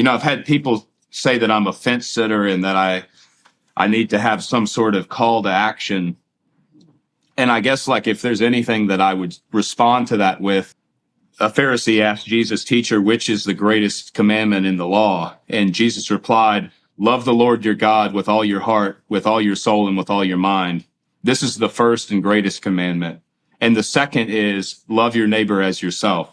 I've had people say that I'm a fence sitter and that I need to have some sort of call to action. And I guess like if there's anything that I would respond to that with, a Pharisee asked Jesus, "Teacher, which is the greatest commandment in the law?" And Jesus replied, "Love the Lord your God with all your heart, with all your soul, and with all your mind. This is the first and greatest commandment. And the second is love your neighbor as yourself."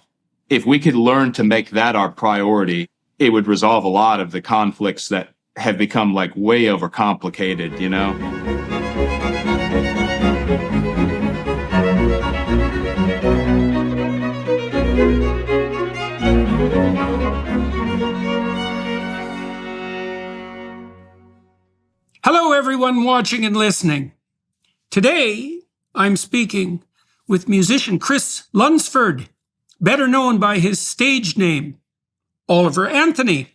If we could learn to make that our priority, it would resolve a lot of the conflicts that have become like way overcomplicated, Hello, everyone watching and listening. Today, I'm speaking with musician Chris Lunsford, better known by his stage name, Oliver Anthony.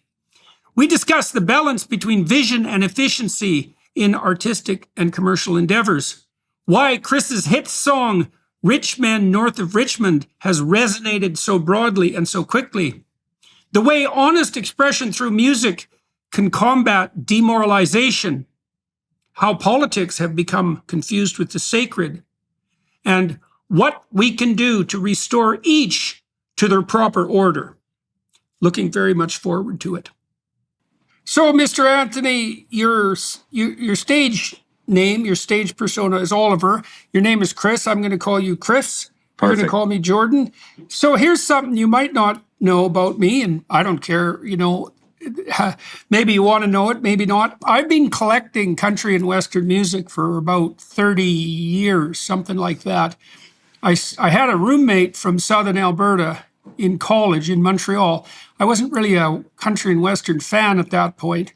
We discuss the balance between vision and efficiency in artistic and commercial endeavors, why Chris's hit song, "Rich Men North of Richmond," has resonated so broadly and so quickly, the way honest expression through music can combat demoralization, how politics have become confused with the sacred, and what we can do to restore each to their proper order. Looking very much forward to it. So, Mr. Anthony, your stage name, your stage persona is Oliver. Your name is Chris. I'm going to call you Chris. Perfect. You're going to call me Jordan. So here's something you might not know about me, and I don't care, maybe you want to know it, maybe not. I've been collecting country and Western music for about 30 years, something like that. I had a roommate from Southern Alberta in college in Montreal. I wasn't really a country and Western fan at that point.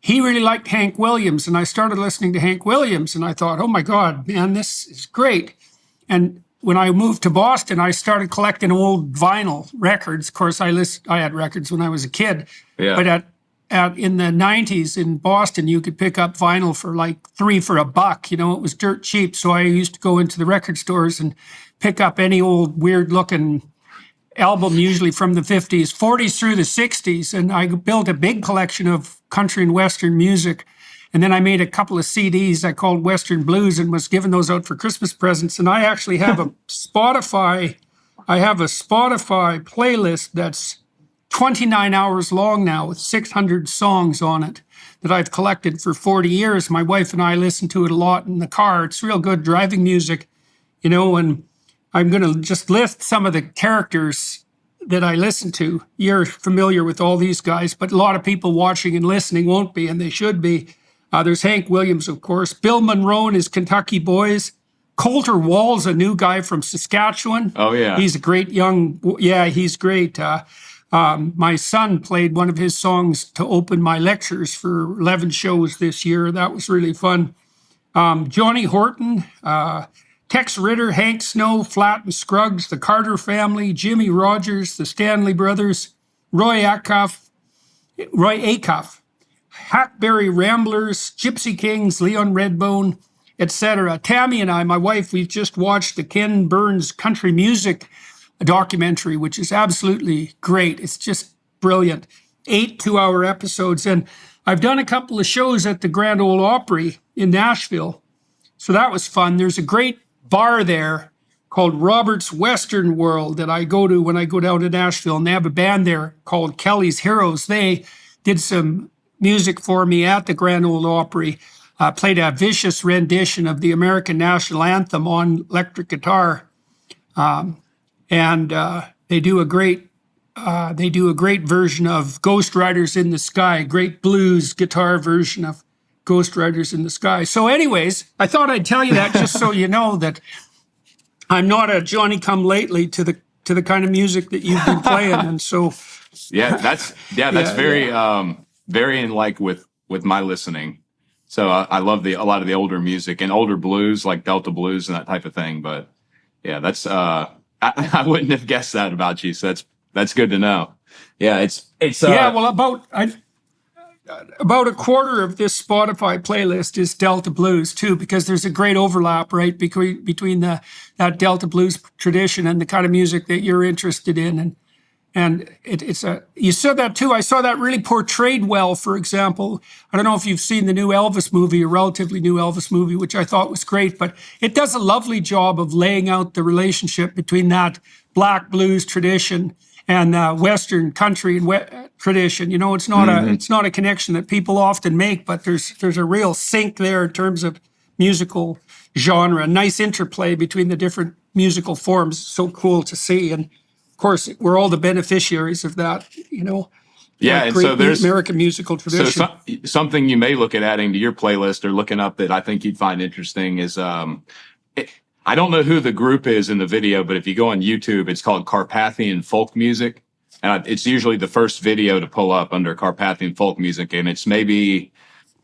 He really liked Hank Williams, and I started listening to Hank Williams, and I thought, oh my God, man, this is great. And when I moved to Boston, I started collecting old vinyl records. Of course, I had records when I was a kid. Yeah. But in the 90s in Boston, you could pick up vinyl for like $3 for $1. It was dirt cheap. So I used to go into the record stores and pick up any old weird-looking album, usually from the 50s, 40s through the 60s. And I built a big collection of country and Western music. And then I made a couple of CDs I called Western Blues and was giving those out for Christmas presents. And I actually have a Spotify playlist that's 29 hours long now with 600 songs on it that I've collected for 40 years. My wife and I listen to it a lot in the car. It's real good driving music, and I'm going to just list some of the characters that I listen to. You're familiar with all these guys, but a lot of people watching and listening won't be, and they should be. There's Hank Williams, of course. Bill Monroe and his Kentucky Boys. Colter Wall's a new guy from Saskatchewan. Oh, yeah. He's a great he's great. My son played one of his songs to open my lectures for 11 shows this year. That was really fun. Johnny Horton, Tex Ritter, Hank Snow, Flatt and Scruggs, the Carter Family, Jimmy Rogers, the Stanley Brothers, Roy Acuff, Hackberry Ramblers, Gypsy Kings, Leon Redbone, etc. Tammy and I, my wife, we've just watched the Ken Burns country music documentary, which is absolutely great. It's just brilliant. 8 two-hour episodes. And I've done a couple of shows at the Grand Ole Opry in Nashville. So that was fun. There's a great bar there called Robert's Western World that I go to when I go down to Nashville. And they have a band there called Kelly's Heroes. They did some music for me at the Grand Ole Opry. Played a vicious rendition of the American National Anthem on electric guitar. And they do a great version of Ghost Riders in the Sky, great blues guitar version of Ghost Riders in the Sky. So anyways, I thought I'd tell you that just so you know that I'm not a Johnny-come-lately to the kind of music that you've been playing. And so that's very very in like with my listening. So I love a lot of the older music and older blues like Delta blues and that type of thing. But yeah, that's I wouldn't have guessed that about you. So that's good to know. Yeah, it's well, about a quarter of this Spotify playlist is Delta blues too, because there's a great overlap, right, between that Delta blues tradition and the kind of music that you're interested in. And And you said that too. I saw that really portrayed well, for example. I don't know if you've seen the new Elvis movie, a relatively new Elvis movie, which I thought was great, but it does a lovely job of laying out the relationship between that black blues tradition and Western country and tradition. You know, it's not a connection that people often make, but there's a real sync there in terms of musical genre, nice interplay between the different musical forms. So cool to see. And of course, we're all the beneficiaries of that, you know. Yeah, and so there's American musical tradition. So something you may look at adding to your playlist or looking up that I think you'd find interesting is I don't know who the group is in the video, but if you go on YouTube, it's called Carpathian Folk Music, and it's usually the first video to pull up under Carpathian Folk Music, and it's maybe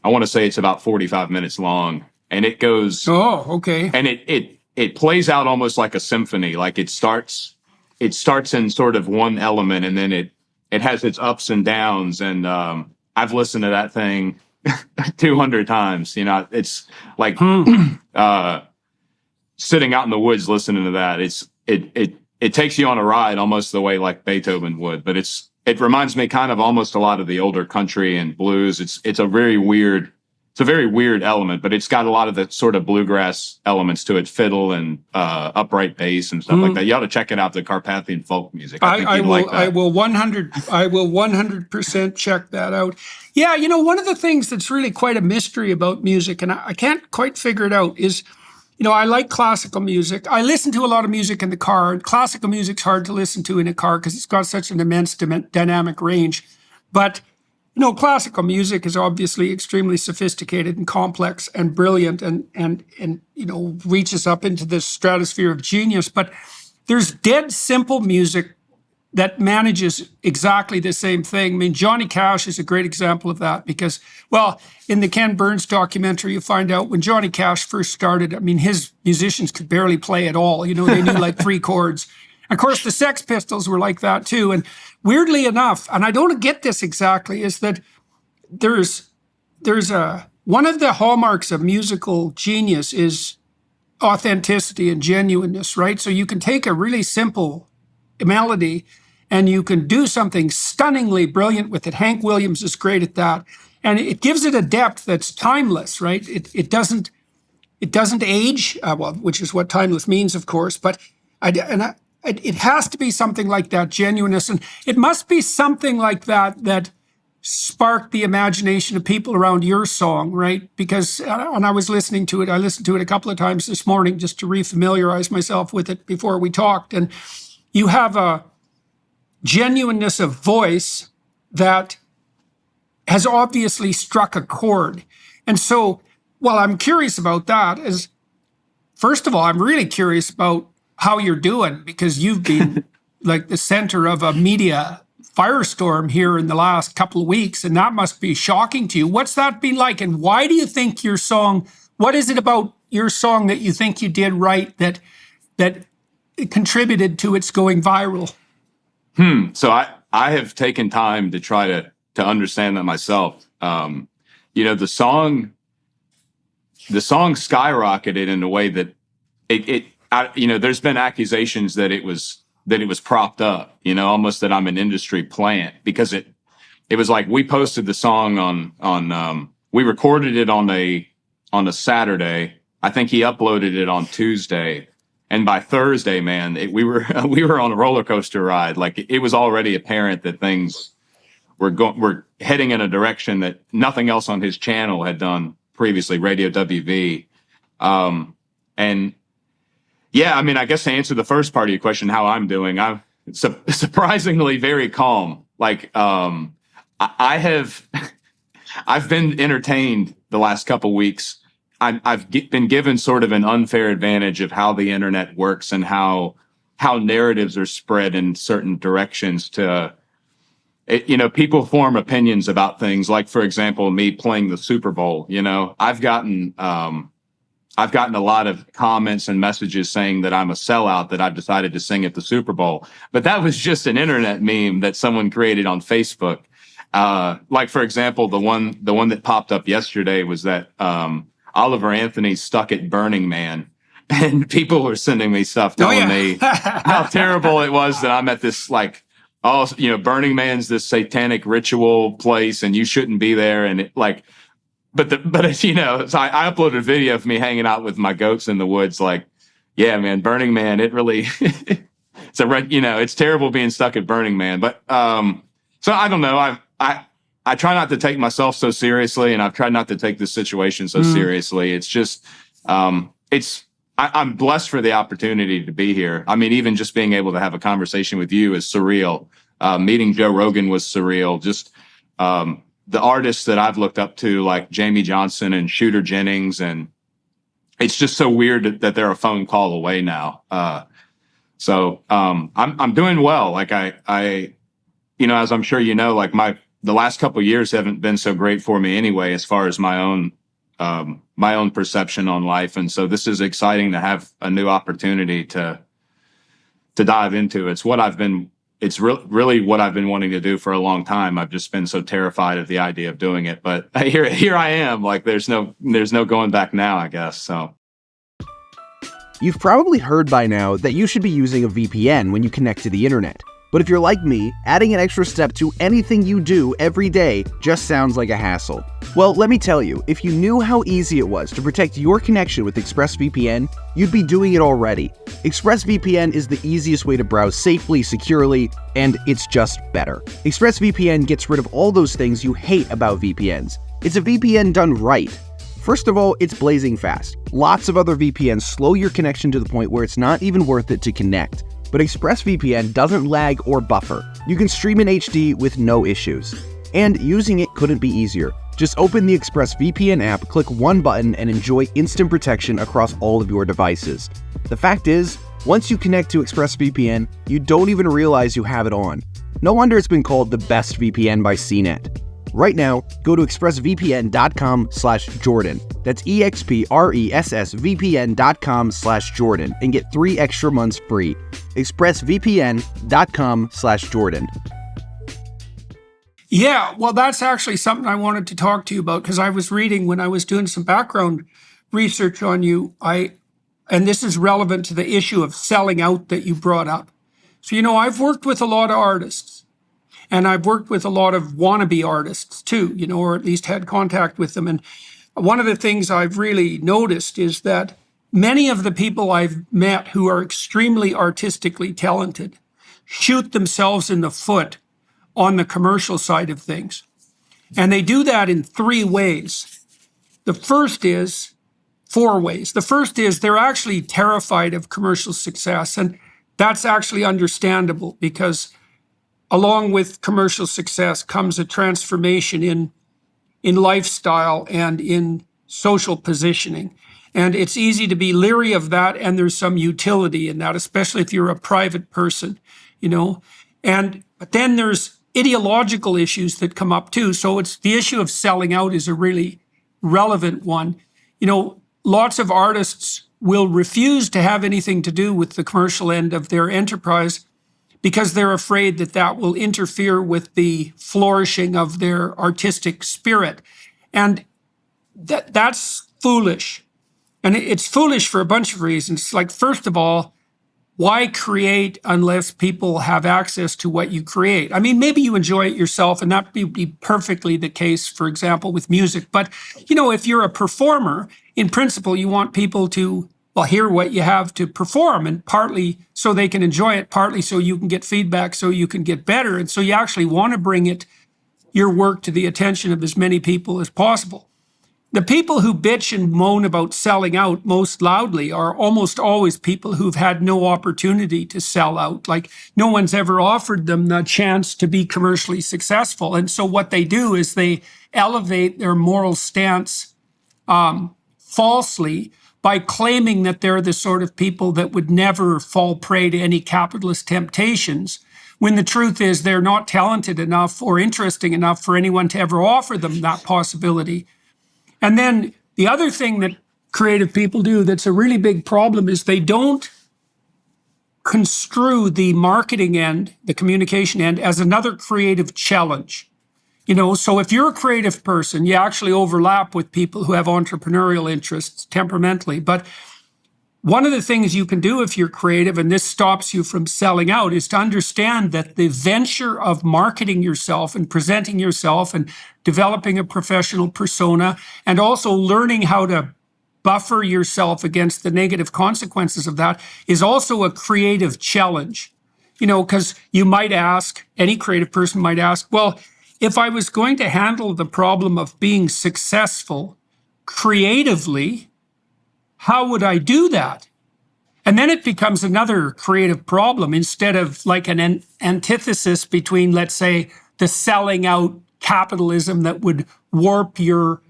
I want to say it's about 45 minutes long, and it goes okay, and it plays out almost like a symphony, like it starts in sort of one element, and then it has its ups and downs, and I've listened to that thing 200 times. You know, it's like sitting out in the woods listening to that. It takes you on a ride almost the way like Beethoven would, but it reminds me kind of almost a lot of the older country and blues. It's a very weird element, but it's got a lot of the sort of bluegrass elements to it, fiddle and upright bass and stuff like that. You ought to check it out, the Carpathian Folk Music. I will 100% check that out. Yeah, you know, one of the things that's really quite a mystery about music, and I can't quite figure it out, is, you know, I like classical music. I listen to a lot of music in the car, and classical music's hard to listen to in a car because it's got such an immense dynamic range. But you know, classical music is obviously extremely sophisticated and complex and brilliant and you know, reaches up into the stratosphere of genius. But there's dead simple music that manages exactly the same thing. I mean, Johnny Cash is a great example of that because, well, in the Ken Burns documentary, you find out when Johnny Cash first started, I mean, his musicians could barely play at all. You know, they knew like 3 chords. Of course, the Sex Pistols were like that too. And weirdly enough, and I don't get this exactly, is that there's one of the hallmarks of musical genius is authenticity and genuineness, right? So you can take a really simple melody and you can do something stunningly brilliant with it. Hank Williams is great at that. And it gives it a depth that's timeless, right? It doesn't age, well, which is what timeless means, of course, but it has to be something like that genuineness, and it must be something like that sparked the imagination of people around your song, right? Because when I was listening to it, I listened to it a couple of times this morning just to refamiliarize myself with it before we talked, and you have a genuineness of voice that has obviously struck a chord. And so, well, I'm curious about that. Is first of all, I'm really curious about how you're doing, because you've been like the center of a media firestorm here in the last couple of weeks, and that must be shocking to you. What's that been like, and why do you think your song, what is it about your song that you think you did right that it contributed to its going viral? So I have taken time to try to understand that myself. You know, the song skyrocketed in a way that you know, there's been accusations that it was propped up, you know, almost that I'm an industry plant, because it was like we posted the song on we recorded it on a Saturday. I think he uploaded it on Tuesday, and by Thursday, man, we were on a roller coaster ride. Like it was already apparent that things were heading in a direction that nothing else on his channel had done previously, Radio WV, and yeah, I mean, I guess to answer the first part of your question, how I'm doing, I'm surprisingly very calm. Like, I've been entertained the last couple weeks. I've been given sort of an unfair advantage of how the internet works and how narratives are spread in certain directions you know, people form opinions about things. Like, for example, me playing the Super Bowl, you know, I've gotten a lot of comments and messages saying that I'm a sellout, that I've decided to sing at the Super Bowl. But that was just an internet meme that someone created on Facebook. Like, for example, the one that popped up yesterday was that Oliver Anthony's stuck at Burning Man. And people were sending me stuff telling me how terrible it was that I'm at this like oh, Burning Man's this satanic ritual place and you shouldn't be there. And so I uploaded a video of me hanging out with my goats in the woods. Like, yeah, man, Burning Man, it really, it's terrible being stuck at Burning Man. But, so I don't know. I try not to take myself so seriously, and I've tried not to take this situation so seriously. It's just, I'm blessed for the opportunity to be here. I mean, even just being able to have a conversation with you is surreal. Meeting Joe Rogan was surreal. Just, the artists that I've looked up to, like Jamie Johnson and Shooter Jennings, and it's just so weird that they're a phone call away now. So I'm doing well. Like I, as I'm sure you know, like the last couple of years haven't been so great for me anyway, as far as my own perception on life. And so this is exciting to have a new opportunity to dive into. It's really what I've been wanting to do for a long time. I've just been so terrified of the idea of doing it, but here I am. Like there's no going back now, I guess. So you've probably heard by now that you should be using a VPN when you connect to the internet. But if you're like me, adding an extra step to anything you do every day just sounds like a hassle. Well, let me tell you, if you knew how easy it was to protect your connection with ExpressVPN, you'd be doing it already. ExpressVPN is the easiest way to browse safely, securely, and it's just better. ExpressVPN gets rid of all those things you hate about VPNs. It's a VPN done right. First of all, it's blazing fast. Lots of other VPNs slow your connection to the point where it's not even worth it to connect. But ExpressVPN doesn't lag or buffer. You can stream in HD with no issues. And using it couldn't be easier. Just open the ExpressVPN app, click one button, and enjoy instant protection across all of your devices. The fact is, once you connect to ExpressVPN, you don't even realize you have it on. No wonder it's been called the best VPN by CNET. Right now, go to expressvpn.com/Jordan. That's expressvpn.com/Jordan and get 3 extra months free. expressvpn.com/Jordan. Yeah, well, that's actually something I wanted to talk to you about, because I was reading when I was doing some background research on you. And this is relevant to the issue of selling out that you brought up. So, I've worked with a lot of artists. And I've worked with a lot of wannabe artists too, or at least had contact with them. And one of the things I've really noticed is that many of the people I've met who are extremely artistically talented shoot themselves in the foot on the commercial side of things. And they do that in 3 ways. The first is 4 ways. The first is they're actually terrified of commercial success. And that's actually understandable, because along with commercial success comes a transformation in lifestyle and in social positioning. And it's easy to be leery of that, and there's some utility in that, especially if you're a private person, But then there's ideological issues that come up too. So it's the issue of selling out is a really relevant one. Lots of artists will refuse to have anything to do with the commercial end of their enterprise, because they're afraid that that will interfere with the flourishing of their artistic spirit. And that's foolish. And it's foolish for a bunch of reasons. Like, first of all, why create unless people have access to what you create? I mean, maybe you enjoy it yourself, and that would be perfectly the case, for example, with music. But, if you're a performer, in principle, you want people to hear what you have to perform, and partly so they can enjoy it, partly so you can get feedback, so you can get better. And so you actually want to bring your work to the attention of as many people as possible. The people who bitch and moan about selling out most loudly are almost always people who've had no opportunity to sell out. Like, no one's ever offered them the chance to be commercially successful. And so what they do is they elevate their moral stance falsely, by claiming that they're the sort of people that would never fall prey to any capitalist temptations, when the truth is they're not talented enough or interesting enough for anyone to ever offer them that possibility. And then the other thing that creative people do that's a really big problem is they don't construe the marketing end, the communication end, as another creative challenge. So if you're a creative person, you actually overlap with people who have entrepreneurial interests temperamentally. But one of the things you can do if you're creative, and this stops you from selling out, is to understand that the venture of marketing yourself and presenting yourself and developing a professional persona, and also learning how to buffer yourself against the negative consequences of that, is also a creative challenge. Because you might ask, any creative person might ask, well, if I was going to handle the problem of being successful creatively, how would I do that? And then it becomes another creative problem, instead of like an antithesis between, let's say, the selling out capitalism that would warp your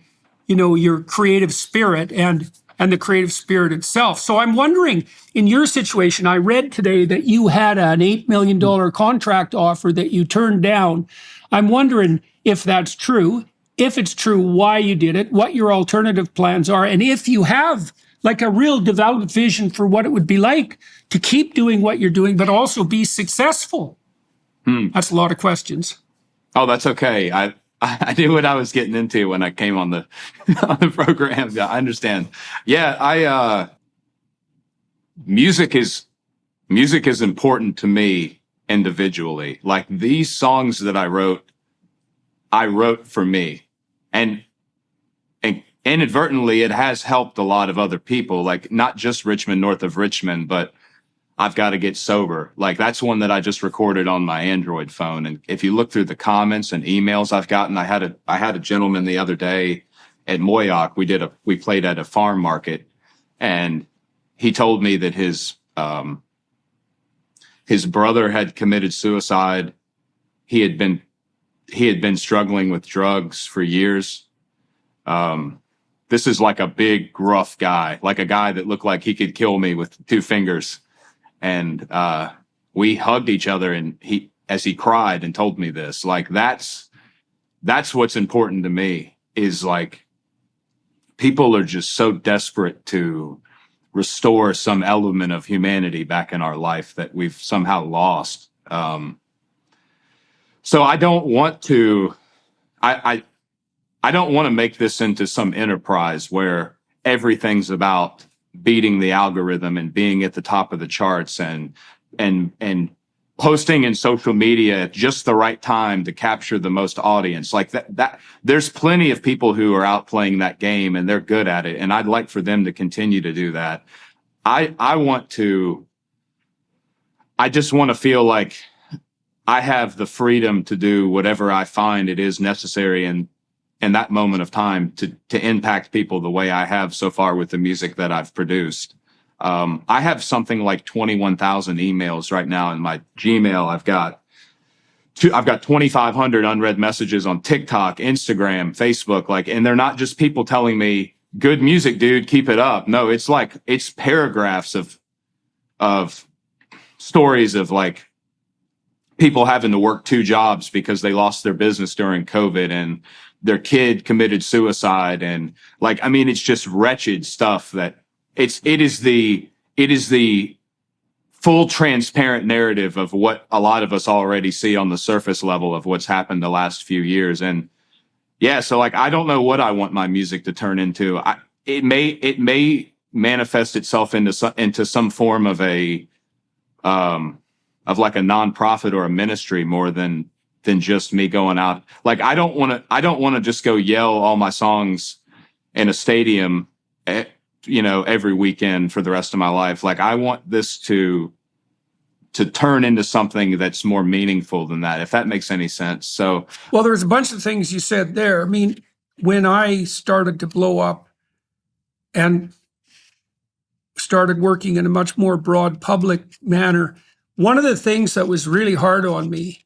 creative spirit and the creative spirit itself. So I'm wondering, in your situation, I read today that you had an $8 million contract offer that you turned down. I'm wondering if that's true. If it's true, why you did it, what your alternative plans are, and if you have like a real developed vision for what it would be like to keep doing what you're doing, but also be successful. That's a lot of questions. Oh, that's okay. I knew what I was getting into when I came on the on the program. Yeah, I understand. Yeah, music is important to me individually. Like, these songs that I wrote for me, and inadvertently it has helped a lot of other people, like not just Richmond, north of Richmond, but I've Got to Get Sober. Like, that's one that I just recorded on my Android phone. And if you look through the comments and emails I've gotten, I had a gentleman the other day at Moyock. We played at a farm market, and he told me that his brother had committed suicide. He had been struggling with drugs for years. This is like a big, gruff guy, like a guy that looked like he could kill me with 2 fingers. And we hugged each other, and as he cried and told me this, like, that's what's important to me, is like, people are just so desperate to restore some element of humanity back in our life that we've somehow lost. So I don't want to, I don't want to make this into some enterprise where everything's about beating the algorithm and being at the top of the charts and posting in social media at just the right time to capture the most audience. Like that there's plenty of people who are out playing that game, and they're good at it, and I'd like for them to continue to do that. I just want to feel like I have the freedom to do whatever I find it is necessary in that moment of time to impact people the way I have so far with the music that I've produced. I have something like 21,000 emails right now in my Gmail. I've got 2,500 unread messages on TikTok, Instagram, Facebook, and they're not just people telling me, "Good music, dude, keep it up." No, it's paragraphs of stories of like people having to work 2 jobs because they lost their business during COVID, and their kid committed suicide, and it's just wretched stuff. That it is the full transparent narrative of what a lot of us already see on the surface level of what's happened the last few years. And yeah, so I don't know what I want my music to turn into. It may manifest itself into some form of a like a nonprofit or a ministry, more than just me going out. Like, I don't want to just go yell all my songs in a stadium, every weekend for the rest of my life. Like, I want this to turn into something that's more meaningful than that, if that makes any sense. So, well, there's a bunch of things you said there. I mean, when I started to blow up and started working in a much more broad public manner, one of the things that was really hard on me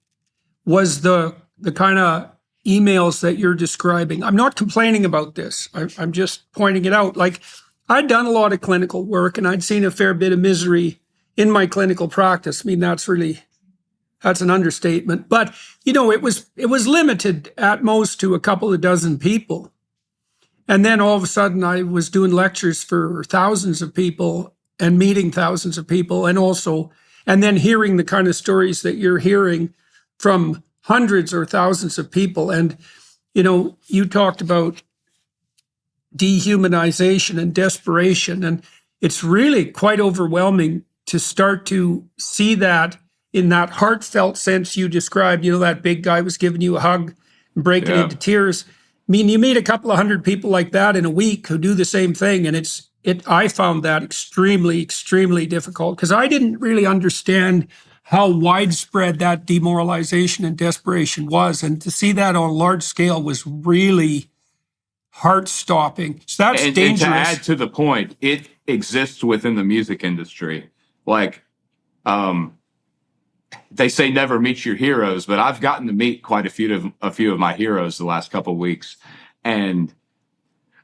was the kind of emails that you're describing. I'm not complaining about this. I'm just pointing it out. Like, I'd done a lot of clinical work, and I'd seen a fair bit of misery in my clinical practice. I mean, that's an understatement. But, it was limited at most to a couple of dozen people. And then all of a sudden I was doing lectures for thousands of people and meeting thousands of people, and then hearing the kind of stories that you're hearing from hundreds or thousands of people. And, you talked about dehumanization and desperation. And, it's really quite overwhelming to start to see that in that heartfelt sense you described. You know, that big guy was giving you a hug and breaking Yeah. into tears. I mean, you meet a couple of hundred people like that in a week who do the same thing, and I found that extremely, extremely difficult because I didn't really understand how widespread that demoralization and desperation was, and to see that on a large scale was really heart-stopping. So that's And dangerous. to add to the point, it exists within the music industry. Like, they say never meet your heroes, but I've gotten to meet quite a few of my heroes the last couple of weeks, and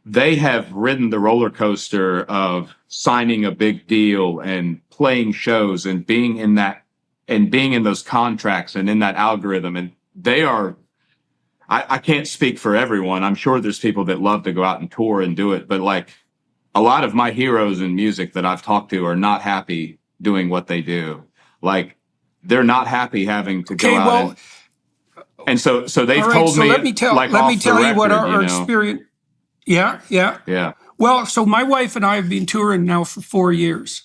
they have ridden the roller coaster of signing a big deal and playing shows and being in those contracts and in that algorithm. And they are, I can't speak for everyone. I'm sure there's people that love to go out and tour and do it, but like a lot of my heroes in music that I've talked to are not happy doing what they do. Like, they're not happy having to go out. And so they've told me, let me tell you what our experience. Yeah. Well, so my wife and I have been touring now for 4 years.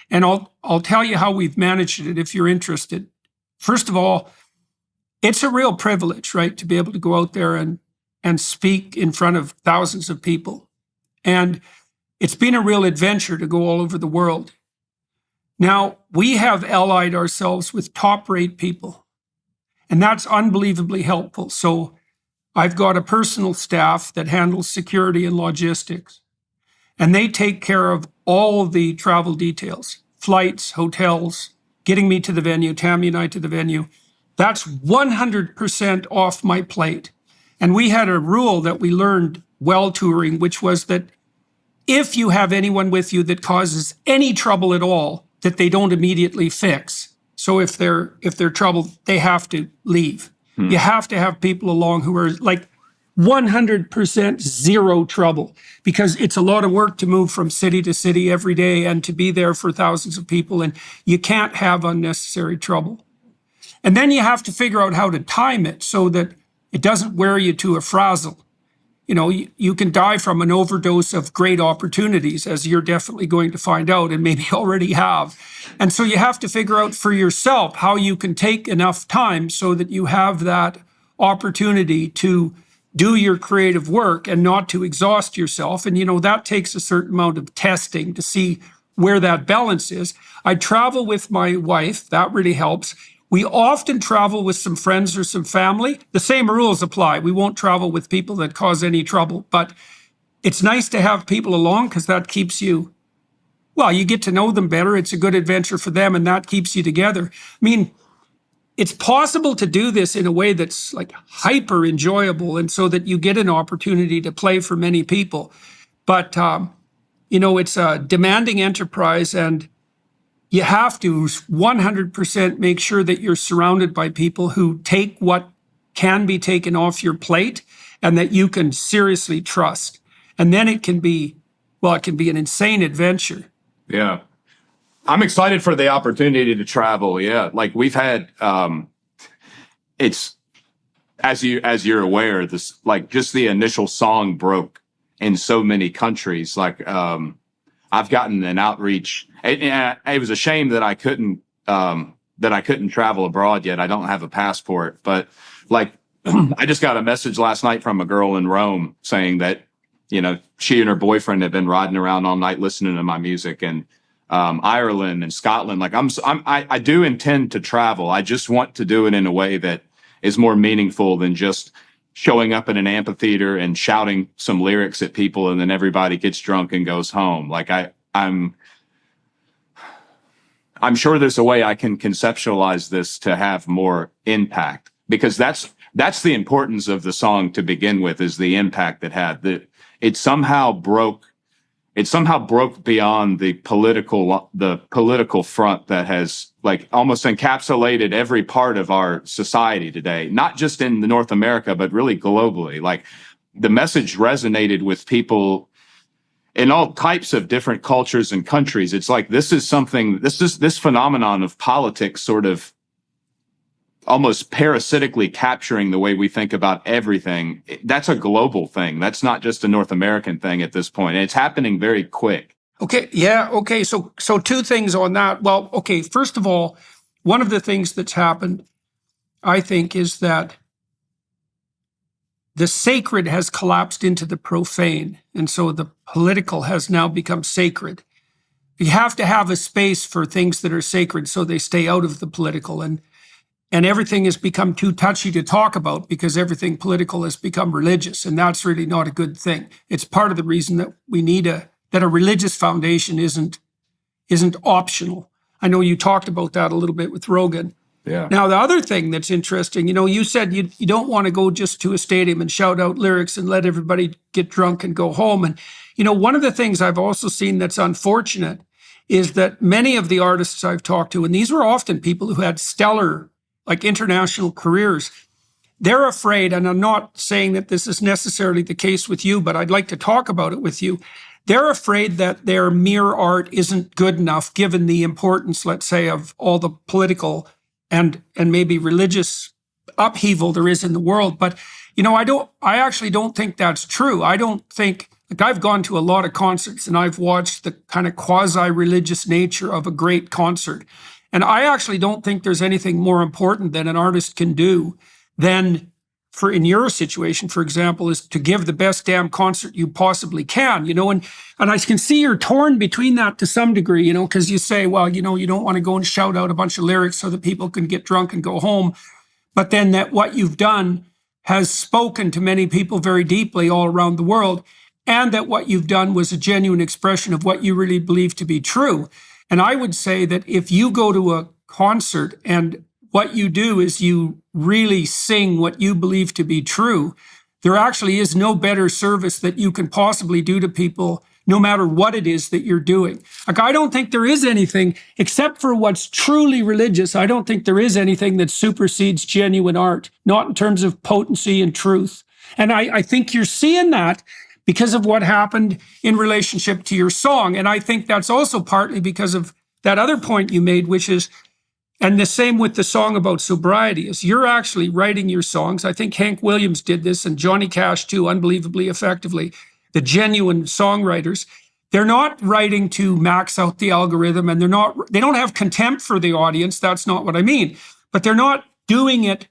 And I'll tell you how we've managed it if you're interested. First of all, it's a real privilege, right, to be able to go out there and speak in front of thousands of people. And it's been a real adventure to go all over the world. Now, we have allied ourselves with top-rate people, and that's unbelievably helpful. So I've got a personal staff that handles security and logistics, and they take care of all the travel details, flights, hotels, getting me to the venue, Tammy and I to the venue. That's 100% off my plate. And we had a rule that we learned while touring, which was that if you have anyone with you that causes any trouble at all, that they don't immediately fix. So if they're troubled, they have to leave. You have to have people along who are like 100% zero trouble, because it's a lot of work to move from city to city every day and to be there for thousands of people, and you can't have unnecessary trouble. And then you have to figure out how to time it so that it doesn't wear you to a frazzle. You know, you can die from an overdose of great opportunities, as you're definitely going to find out and maybe already have. And so you have to figure out for yourself how you can take enough time so that you have that opportunity to do your creative work and not to exhaust yourself. And, you know, that takes a certain amount of testing to see where that balance is. I travel with my wife. That really helps. We often travel with some friends or some family. The same rules apply. We won't travel with people that cause any trouble, but it's nice to have people along because that keeps you, well, you get to know them better. It's a good adventure for them, and that keeps you together. I mean, it's possible to do this in a way that's like hyper enjoyable, and so that you get an opportunity to play for many people. But, you know, it's a demanding enterprise, and you have to 100% make sure that you're surrounded by people who take what can be taken off your plate and that you can seriously trust. And then it can be an insane adventure. Yeah. I'm excited for the opportunity to travel. Yeah. Like we've had, it's, as you're aware, this, like just the initial song broke in so many countries. Like, I've gotten an outreach. It was a shame that I couldn't travel abroad yet. I don't have a passport, but like, I just got a message last night from a girl in Rome saying that, you know, she and her boyfriend have been riding around all night listening to my music, and Ireland and Scotland. Like I do intend to travel. I just want to do it in a way that is more meaningful than just showing up in an amphitheater and shouting some lyrics at people and then everybody gets drunk and goes home. Like I'm sure there's a way I can conceptualize this to have more impact, because that's the importance of the song to begin with, is the impact it had. That it somehow broke beyond the political front that has like almost encapsulated every part of our society today, not just in North America, but really globally. Like the message resonated with people in all types of different cultures and countries. It's like, this phenomenon of politics sort of almost parasitically capturing the way we think about everything. That's a global thing. That's not just a North American thing at this point. And it's happening very quick. Okay. Yeah. Okay. So two things on that. Well, okay. First of all, one of the things that's happened, I think, is that the sacred has collapsed into the profane. And so the political has now become sacred. You have to have a space for things that are sacred so they stay out of the political. And everything has become too touchy to talk about because everything political has become religious. And that's really not a good thing. It's part of the reason that we need that a religious foundation isn't optional. I know you talked about that a little bit with Rogan. Yeah. Now, the other thing that's interesting, you said you don't want to go just to a stadium and shout out lyrics and let everybody get drunk and go home. And, one of the things I've also seen that's unfortunate is that many of the artists I've talked to, and these were often people who had stellar, like international careers, they're afraid, and I'm not saying that this is necessarily the case with you, but I'd like to talk about it with you. They're afraid that their mere art isn't good enough given the importance, let's say, of all the political and maybe religious upheaval there is in the world. But I actually don't think that's true. I don't think, like, I've gone to a lot of concerts and I've watched the kind of quasi-religious nature of a great concert. And I actually don't think there's anything more important that an artist can do than, in your situation, for example, is to give the best damn concert you possibly can, and I can see you're torn between that to some degree, because you say, well, you don't want to go and shout out a bunch of lyrics so that people can get drunk and go home. But then that what you've done has spoken to many people very deeply all around the world, and that what you've done was a genuine expression of what you really believe to be true. And I would say that if you go to a concert and what you do is you really sing what you believe to be true, there actually is no better service that you can possibly do to people, no matter what it is that you're doing. Like, I don't think there is anything, except for what's truly religious, I don't think there is anything that supersedes genuine art, not in terms of potency and truth. And I think you're seeing that because of what happened in relationship to your song. And I think that's also partly because of that other point you made, which is, and the same with the song about sobriety, is you're actually writing your songs. I think Hank Williams did this, and Johnny Cash too, unbelievably effectively. The genuine songwriters, they're not writing to max out the algorithm, and they don't have contempt for the audience. That's not what I mean. But they're not doing it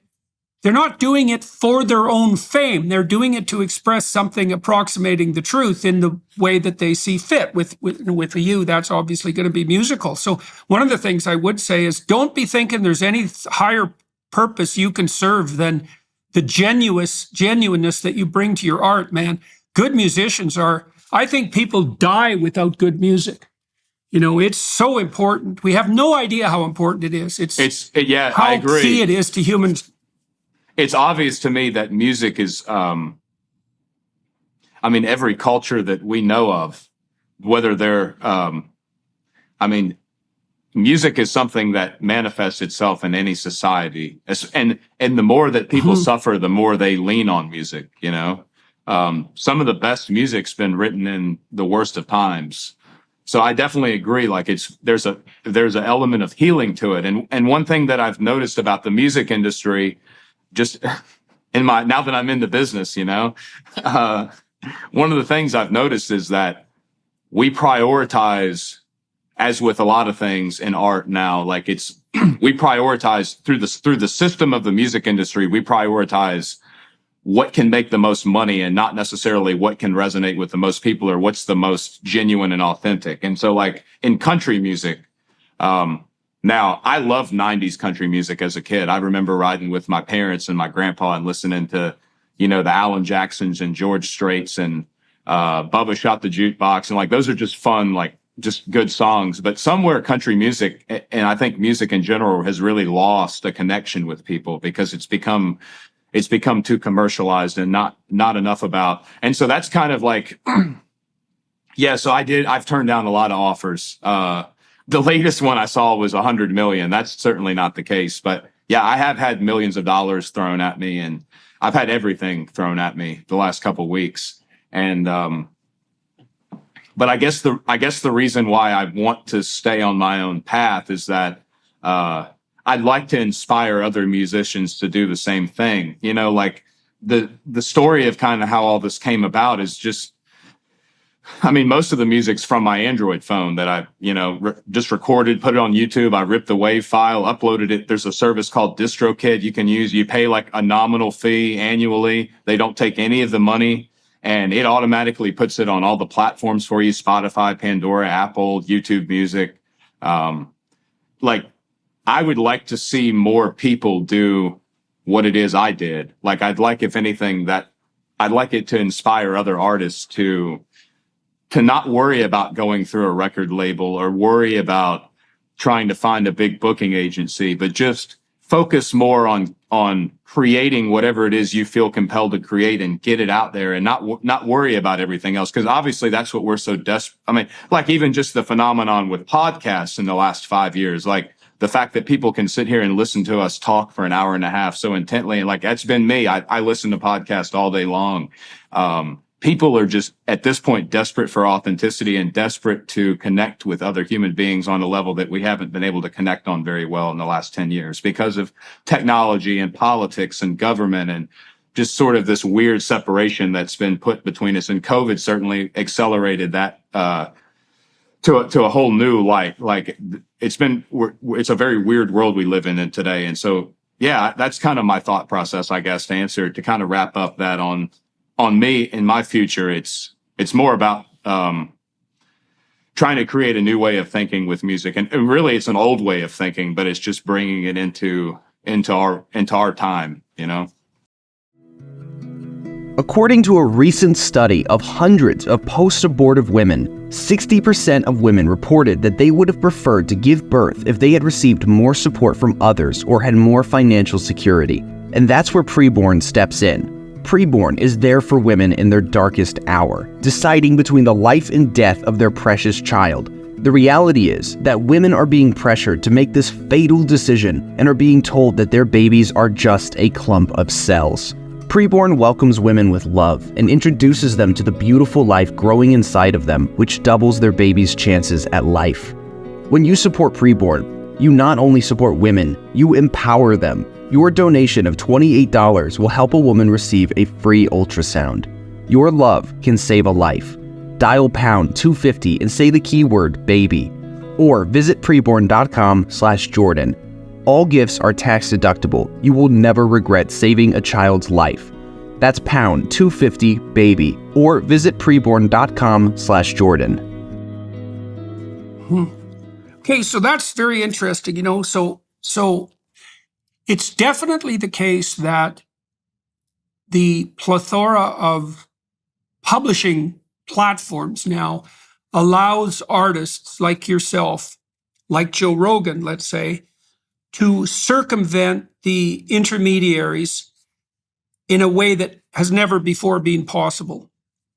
for their own fame. They're doing it to express something approximating the truth in the way that they see fit. With you, that's obviously going to be musical. So one of the things I would say is, don't be thinking there's any higher purpose you can serve than the genuineness that you bring to your art, man. Good musicians I think people die without good music. It's so important. We have no idea how important it is. Yeah, how I agree. key it is to humans. It's obvious to me that music is, every culture that we know of, whether they're, music is something that manifests itself in any society. And the more that people suffer, the more they lean on music, Some of the best music's been written in the worst of times. So I definitely agree. Like, there's an element of healing to it. And one thing that I've noticed about the music industry, just now that I'm in the business, one of the things I've noticed is that we prioritize, as with a lot of things in art now, like we prioritize through the system of the music industry, we prioritize what can make the most money and not necessarily what can resonate with the most people or what's the most genuine and authentic. And so, like, in country music, now, I loved 90s country music as a kid. I remember riding with my parents and my grandpa and listening to, the Alan Jacksons and George Straits and Bubba Shot the Jukebox. And, like, those are just fun, like, just good songs. But somewhere country music, and I think music in general, has really lost a connection with people because it's become too commercialized and not enough about. And so that's kind of like, yeah, so I've turned down a lot of offers. The latest one I saw was 100 million. That's certainly not the case, but yeah, I have had millions of dollars thrown at me, and I've had everything thrown at me the last couple of weeks. And, but I guess the reason why I want to stay on my own path is that, I'd like to inspire other musicians to do the same thing. Like the story of kind of how all this came about is just, I mean, most of the music's from my Android phone that I, just recorded, put it on YouTube. I ripped the WAV file, uploaded it. There's a service called DistroKid you can use. You pay like a nominal fee annually. They don't take any of the money, and it automatically puts it on all the platforms for you: Spotify, Pandora, Apple, YouTube Music. Like, I would like to see more people do what it is I did. Like, I'd like, if anything, I'd like it to inspire other artists to not worry about going through a record label or worry about trying to find a big booking agency, but just focus more on creating whatever it is you feel compelled to create and get it out there, and not worry about everything else. Because obviously that's what we're so desperate. I mean, like, even just the phenomenon with podcasts in the last 5 years, like the fact that people can sit here and listen to us talk for an hour and a half so intently. And like, that's been me. I listen to podcasts all day long. People are just at this point desperate for authenticity and desperate to connect with other human beings on a level that we haven't been able to connect on very well in the last 10 years because of technology and politics and government and just sort of this weird separation that's been put between us. And COVID certainly accelerated that to a whole new light. Like, it's a very weird world we live in today. And so, yeah, that's kind of my thought process, I guess, to kind of wrap up that on me in my future. It's more about trying to create a new way of thinking with music, and really it's an old way of thinking, but it's just bringing it into our time, According to a recent study of hundreds of post-abortive women, 60% of women reported that they would have preferred to give birth if they had received more support from others or had more financial security. And that's where Preborn steps in. Preborn is there for women in their darkest hour, deciding between the life and death of their precious child. The reality is that women are being pressured to make this fatal decision and are being told that their babies are just a clump of cells. Preborn welcomes women with love and introduces them to the beautiful life growing inside of them, which doubles their baby's chances at life. When you support Preborn, you not only support women, you empower them. Your donation of $28 will help a woman receive a free ultrasound. Your love can save a life. Dial pound 250 and say the keyword baby, or visit preborn.com/Jordan. All gifts are tax deductible. You will never regret saving a child's life. That's pound 250 baby, or visit preborn.com/Jordan. Okay, so that's very interesting, so it's definitely the case that the plethora of publishing platforms now allows artists like yourself, like Joe Rogan, let's say, to circumvent the intermediaries in a way that has never before been possible,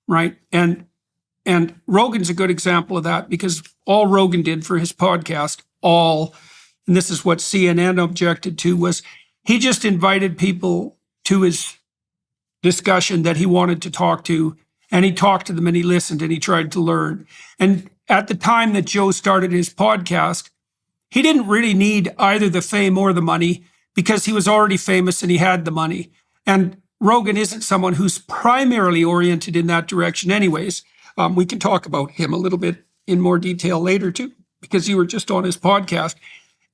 right? And Rogan's a good example of that, because all Rogan did for his podcast, and this is what CNN objected to, was he just invited people to his discussion that he wanted to talk to, and he talked to them and he listened and he tried to learn. And at the time that Joe started his podcast, he didn't really need either the fame or the money, because he was already famous and he had the money. And Rogan isn't someone who's primarily oriented in that direction anyways. We can talk about him a little bit in more detail later too, because you were just on his podcast.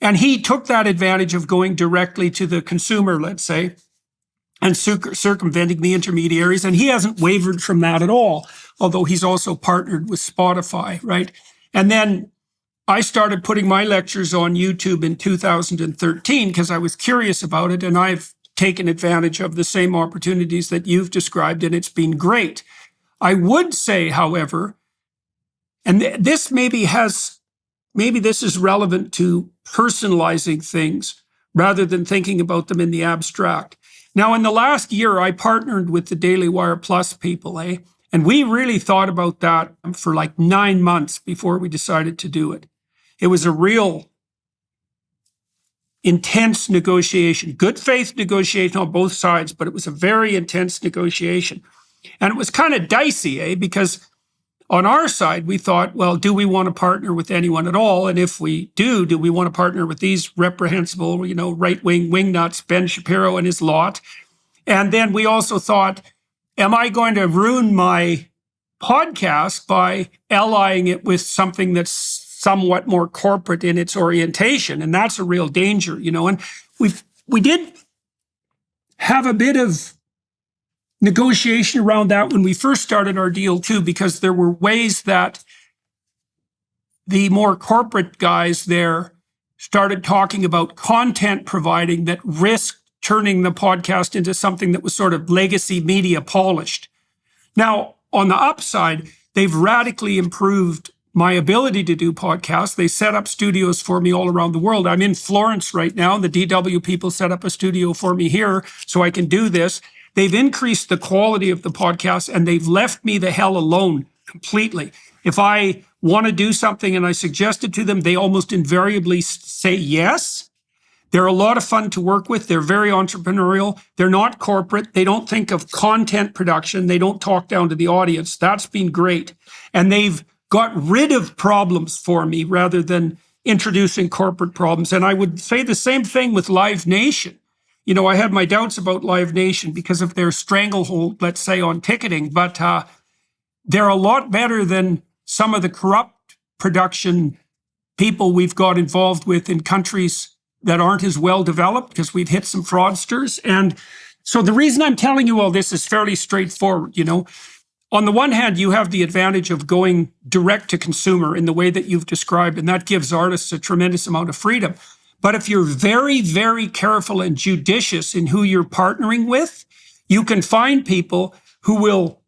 And he took that advantage of going directly to the consumer, let's say, and circumventing the intermediaries. And he hasn't wavered from that at all, although he's also partnered with Spotify, right? And then I started putting my lectures on YouTube in 2013 because I was curious about it, and I've taken advantage of the same opportunities that you've described, and it's been great. I would say, however, and this maybe this is relevant to personalizing things rather than thinking about them in the abstract. Now, in the last year, I partnered with the Daily Wire Plus people, and we really thought about that for like 9 months before we decided to do it. It was a real intense negotiation, good faith negotiation on both sides, but it was a very intense negotiation. And it was kind of dicey, because on our side, we thought, well, do we want to partner with anyone at all? And if we do we want to partner with these reprehensible, right-wing wingnuts, Ben Shapiro and his lot? And then we also thought, am I going to ruin my podcast by allying it with something that's somewhat more corporate in its orientation. And that's a real danger, and we did have a bit of negotiation around that when we first started our deal too, because there were ways that the more corporate guys there started talking about content providing that risked turning the podcast into something that was sort of legacy media polished. Now, on the upside, they've radically improved my ability to do podcasts. They set up studios for me all around the world. I'm in Florence right now. The DW people set up a studio for me here so I can do this. They've increased the quality of the podcast, and they've left me the hell alone completely. If I want to do something and I suggest it to them, they almost invariably say yes. They're a lot of fun to work with. They're very entrepreneurial. They're not corporate. They don't think of content production. They don't talk down to the audience. That's been great. And they've got rid of problems for me rather than introducing corporate problems. And I would say the same thing with Live Nation. I had my doubts about Live Nation because of their stranglehold, let's say, on ticketing, but they're a lot better than some of the corrupt production people we've got involved with in countries that aren't as well developed, because we've hit some fraudsters. And so the reason I'm telling you all this is fairly straightforward. On the one hand, you have the advantage of going direct to consumer in the way that you've described, and that gives artists a tremendous amount of freedom. But if you're very, very careful and judicious in who you're partnering with, you can find people who will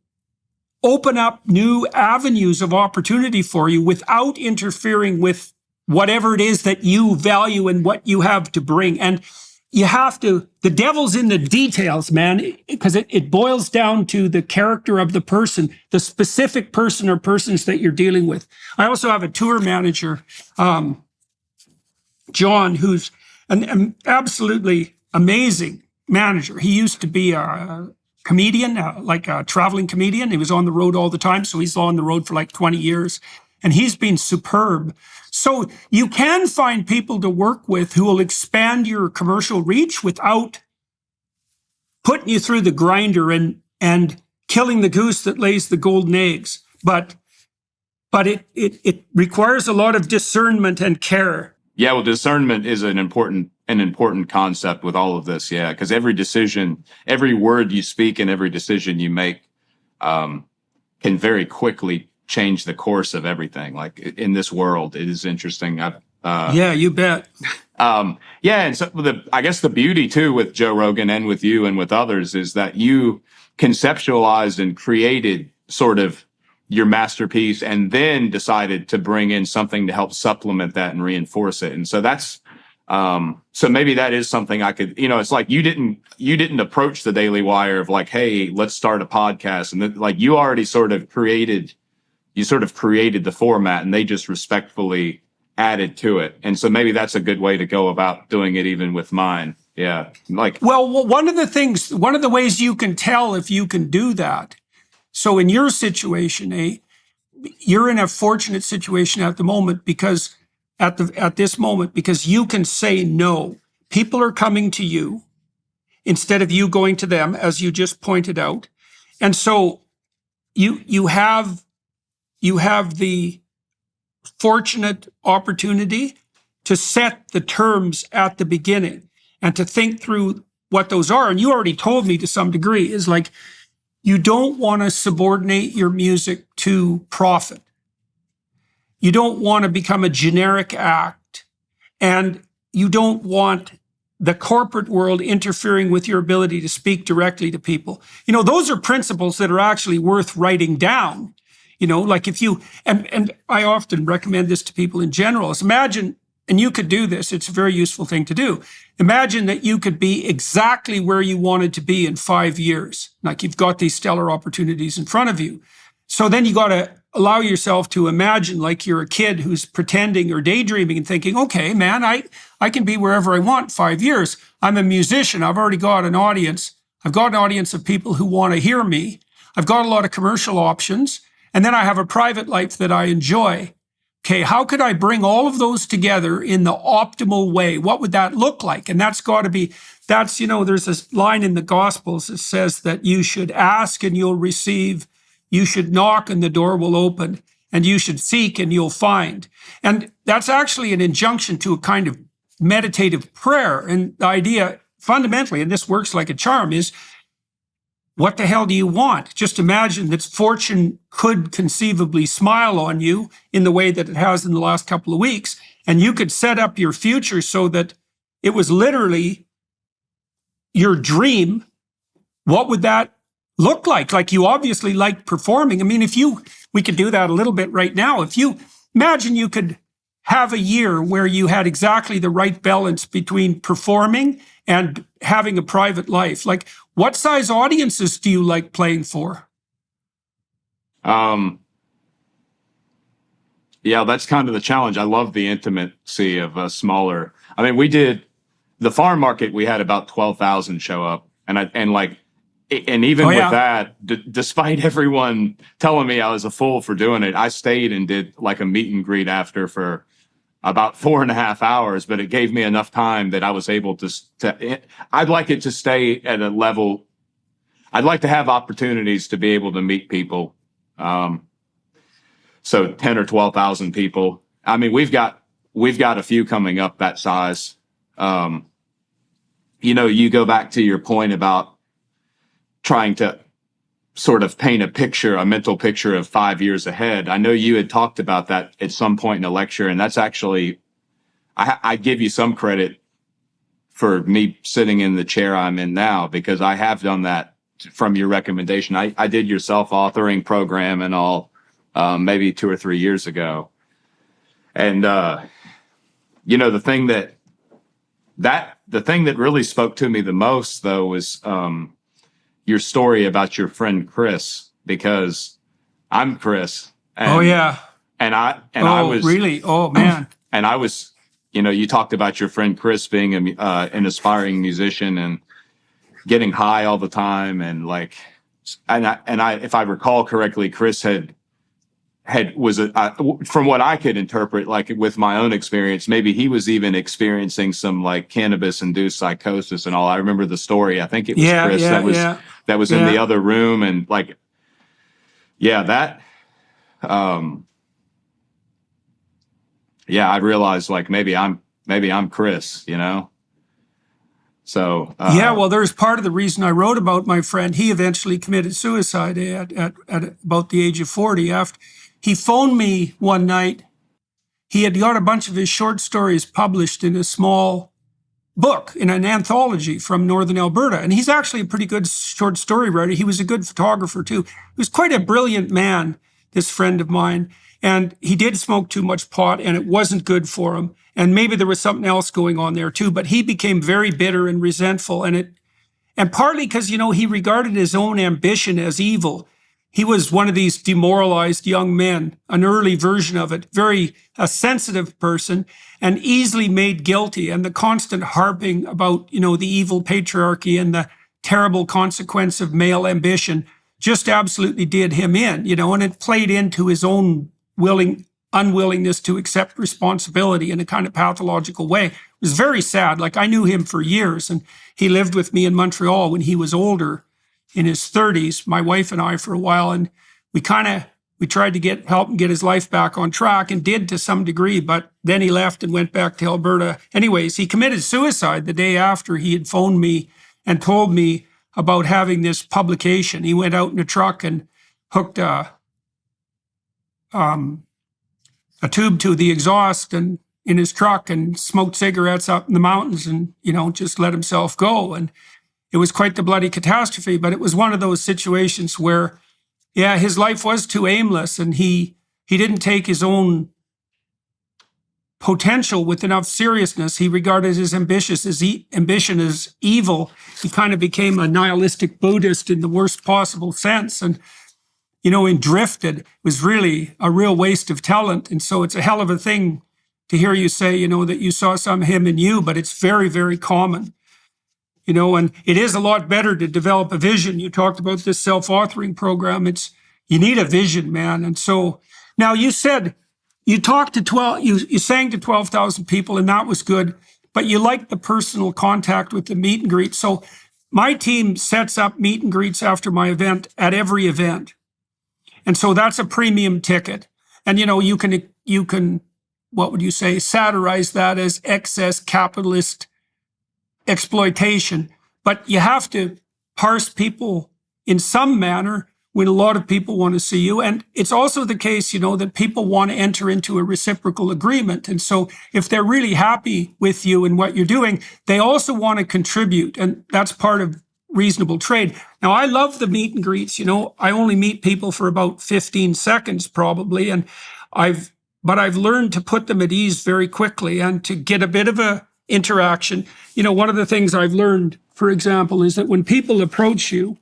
open up new avenues of opportunity for you without interfering with whatever it is that you value and what you have to bring. And you have to, the devil's in the details, man, because it boils down to the character of the person, the specific person or persons that you're dealing with. I also have a tour manager, John, who's an absolutely amazing manager. He used to be a comedian, like a traveling comedian. He was on the road all the time. So he's on the road for like 20 years. And he's been superb. So you can find people to work with who will expand your commercial reach without putting you through the grinder and killing the goose that lays the golden eggs. But it requires a lot of discernment and care. Yeah, well, discernment is an important concept with all of this. Yeah, because every decision, every word you speak, and every decision you make can very quickly change the course of everything. Like in this world, it is interesting. Yeah, you bet. Yeah, and so I guess the beauty too with Joe Rogan and with you and with others is that you conceptualized and created sort of your masterpiece and then decided to bring in something to help supplement that and reinforce it. And so that's so maybe that is something I could, it's like you didn't approach the Daily Wire of like, hey, let's start a podcast. And then, like you already sort of created the format and they just respectfully added to it. And so maybe that's a good way to go about doing it even with mine. Yeah. Well, one of the ways you can tell if you can do that. So in your situation, you're in a fortunate situation at the moment because at this moment, because you can say no. People are coming to you instead of you going to them, as you just pointed out. And so you have the fortunate opportunity to set the terms at the beginning and to think through what those are. And you already told me to some degree is like, you don't want to subordinate your music to profit. You don't want to become a generic act, and you don't want the corporate world interfering with your ability to speak directly to people. Those are principles that are actually worth writing down. Like if you, and I often recommend this to people in general, is imagine, and you could do this, it's a very useful thing to do. Imagine that you could be exactly where you wanted to be in 5 years. Like you've got these stellar opportunities in front of you. So then you got to allow yourself to imagine like you're a kid who's pretending or daydreaming and thinking, okay, man, I can be wherever I want 5 years. I'm a musician. I've already got an audience. I've got an audience of people who want to hear me. I've got a lot of commercial options. And then I have a private life that I enjoy. Okay, how could I bring all of those together in the optimal way? What would that look like? And that's got to be, there's this line in the Gospels that says that you should ask and you'll receive, You should knock and the door will open, and you should seek and you'll find. And that's actually an injunction to a kind of meditative prayer. And the idea fundamentally, and this works like a charm, is what the hell do you want? Just imagine that fortune could conceivably smile on you in the way that it has in the last couple of weeks, and you could set up your future so that it was literally your dream. What would that look like? Like, you obviously like performing. I mean, we could do that a little bit right now. If you imagine you could have a year where you had exactly the right balance between performing and having a private life. Like, what size audiences do you like playing for? Yeah, that's kind of the challenge. I love the intimacy of a smaller. I mean, we did the farm market. We had about 12,000 show up, and even with that, despite everyone telling me I was a fool for doing it, I stayed and did like a meet and greet after for about 4.5 hours. But it gave me enough time that I was able to. I'd like it to stay at a level. I'd like to have opportunities to be able to meet people. So 10 or 12,000 people. I mean, we've got a few coming up that size. You go back to your point about trying to sort of paint a mental picture of 5 years ahead. I know you had talked about that at some point in a lecture, and that's actually, I give you some credit for me sitting in the chair I'm in now, because I have done that from your recommendation. I did your self-authoring program and all, maybe 2 or 3 years ago. And, the thing that really spoke to me the most, though, was, your story about your friend Chris, because I'm Chris. And, oh yeah. I was really, oh man. And I was, you talked about your friend Chris being an aspiring musician and getting high all the time, and if I recall correctly, Chris from what I could interpret, like with my own experience, maybe he was even experiencing some like cannabis induced psychosis and all. I remember the story. I think it was Chris that was in the other room, and I realized like maybe I'm Chris, So well, there's part of the reason I wrote about my friend. He eventually committed suicide at about the age of 40. After he phoned me one night, he had got a bunch of his short stories published in a small book, in an anthology from Northern Alberta. And he's actually a pretty good short story writer. He was a good photographer too. He was quite a brilliant man, this friend of mine. And he did smoke too much pot, and it wasn't good for him. And maybe there was something else going on there too, but he became very bitter and resentful. And partly because, he regarded his own ambition as evil. He was one of these demoralized young men, an early version of it, a sensitive person, and easily made guilty. And the constant harping about, the evil patriarchy and the terrible consequence of male ambition just absolutely did him in, and it played into his own unwillingness to accept responsibility in a kind of pathological way. It was very sad. Like, I knew him for years, and he lived with me in Montreal when he was older, in his 30s, my wife and I, for a while. And we tried to help him get his life back on track, and did to some degree, but then he left and went back to Alberta. Anyways, he committed suicide the day after he had phoned me and told me about having this publication. He went out in a truck and hooked a tube to the exhaust and in his truck, and smoked cigarettes up in the mountains, and, just let himself go. And it was quite the bloody catastrophe, but it was one of those situations where, his life was too aimless, and he didn't take his own potential with enough seriousness. He regarded his ambition as evil. He kind of became a nihilistic Buddhist in the worst possible sense. And and drifted. It was really a real waste of talent. And so it's a hell of a thing to hear you say, that you saw some him in you, but it's very, very common. And it is a lot better to develop a vision. You talked about this self-authoring program. You need a vision, man. And so now you said you talked to you sang to 12,000 people, and that was good, but you liked the personal contact with the meet and greet. So my team sets up meet and greets after my event at every event. And so that's a premium ticket. And you can, what would you say, satirize that as excess capitalist exploitation. But you have to parse people in some manner when a lot of people want to see you. And it's also the case, that people want to enter into a reciprocal agreement. And so if they're really happy with you and what you're doing, they also want to contribute. And that's part of reasonable trade. Now, I love the meet and greets. I only meet people for about 15 seconds probably. And but I've learned to put them at ease very quickly and to get a bit of a interaction. One of the things I've learned, for example, is that when people approach you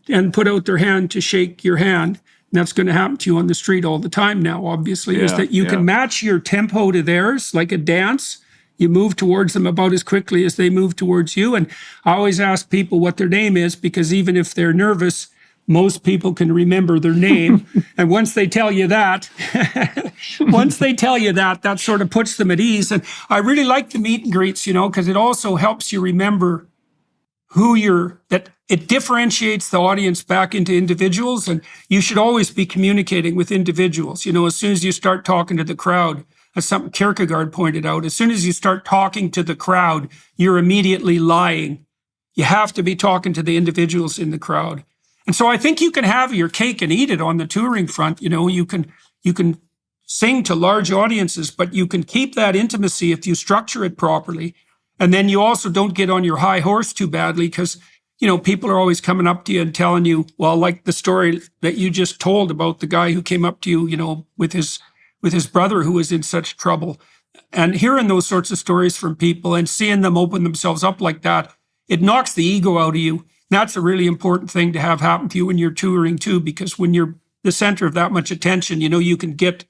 and put out their hand to shake your hand, and that's going to happen to you on the street all the time now, obviously, is that you can match your tempo to theirs, like a dance. You move towards them about as quickly as they move towards you. And I always ask people what their name is, because even if they're nervous, most people can remember their name. And once they tell you that, that sort of puts them at ease. And I really like the meet and greets, because it also helps you remember that it differentiates the audience back into individuals. And you should always be communicating with individuals. As soon as you start talking to the crowd, as something Kierkegaard pointed out, as soon as you start talking to the crowd, you're immediately lying. You have to be talking to the individuals in the crowd. And so I think you can have your cake and eat it on the touring front. You can sing to large audiences, but you can keep that intimacy if you structure it properly. And then you also don't get on your high horse too badly, because, people are always coming up to you and telling you, well, like the story that you just told about the guy who came up to you, with his brother who was in such trouble. And hearing those sorts of stories from people and seeing them open themselves up like that, it knocks the ego out of you. That's a really important thing to have happen to you when you're touring too, because when you're the center of that much attention, you can get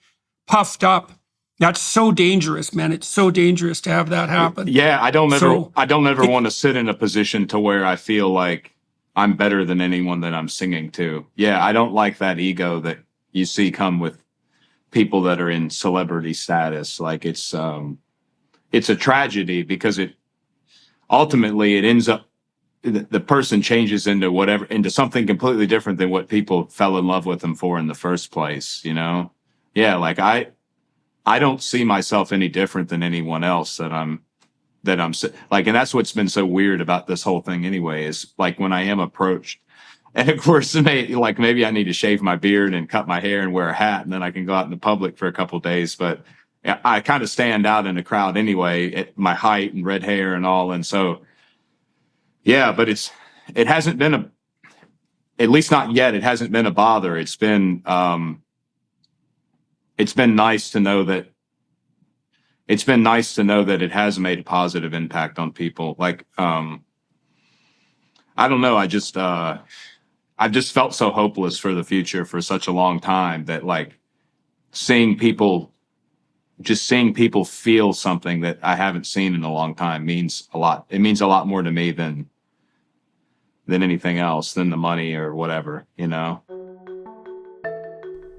puffed up. That's so dangerous, man. It's so dangerous to have that happen. Yeah, I don't ever want to sit in a position to where I feel like I'm better than anyone that I'm singing to. Yeah, I don't like that ego that you see come with people that are in celebrity status. Like it's a tragedy, because it ends up, the person changes into something completely different than what people fell in love with them for in the first place. Yeah, like I don't see myself any different than anyone else that I'm like, and that's what's been so weird about this whole thing anyway, is like when I am approached, and of course, maybe I need to shave my beard and cut my hair and wear a hat, and then I can go out in the public for a couple of days. But I kind of stand out in the crowd anyway, at my height and red hair and all. And so, yeah, but it hasn't been at least not yet. It hasn't been a bother. It's been nice to know that it has made a positive impact on people. Like, I don't know. I've just felt so hopeless for the future for such a long time that, like, seeing people feel something that I haven't seen in a long time means a lot. It means a lot more to me than anything else, than the money or whatever,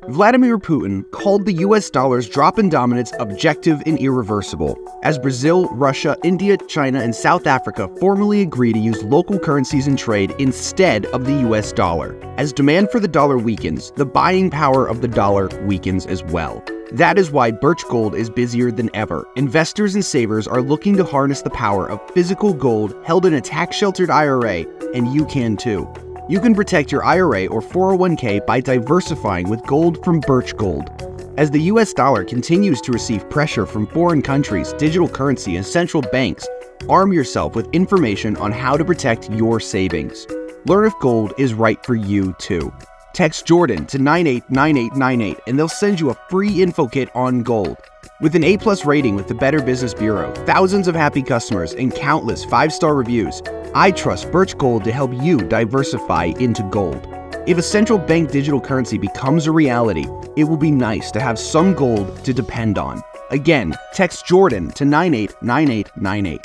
Vladimir Putin called the US dollar's drop in dominance objective and irreversible, as Brazil, Russia, India, China, and South Africa formally agree to use local currencies in trade instead of the US dollar. As demand for the dollar weakens, the buying power of the dollar weakens as well. That is why Birch Gold is busier than ever. Investors and savers are looking to harness the power of physical gold held in a tax-sheltered IRA, and you can too. You can protect your IRA or 401k by diversifying with gold from Birch Gold. As the US dollar continues to receive pressure from foreign countries, digital currency, and central banks, arm yourself with information on how to protect your savings. Learn if gold is right for you too. Text Jordan to 989898 and they'll send you a free info kit on gold. With an A+ rating with the Better Business Bureau, thousands of happy customers, and countless 5-star reviews, I trust Birch Gold to help you diversify into gold. If a central bank digital currency becomes a reality, it will be nice to have some gold to depend on. Again, text Jordan to 989898.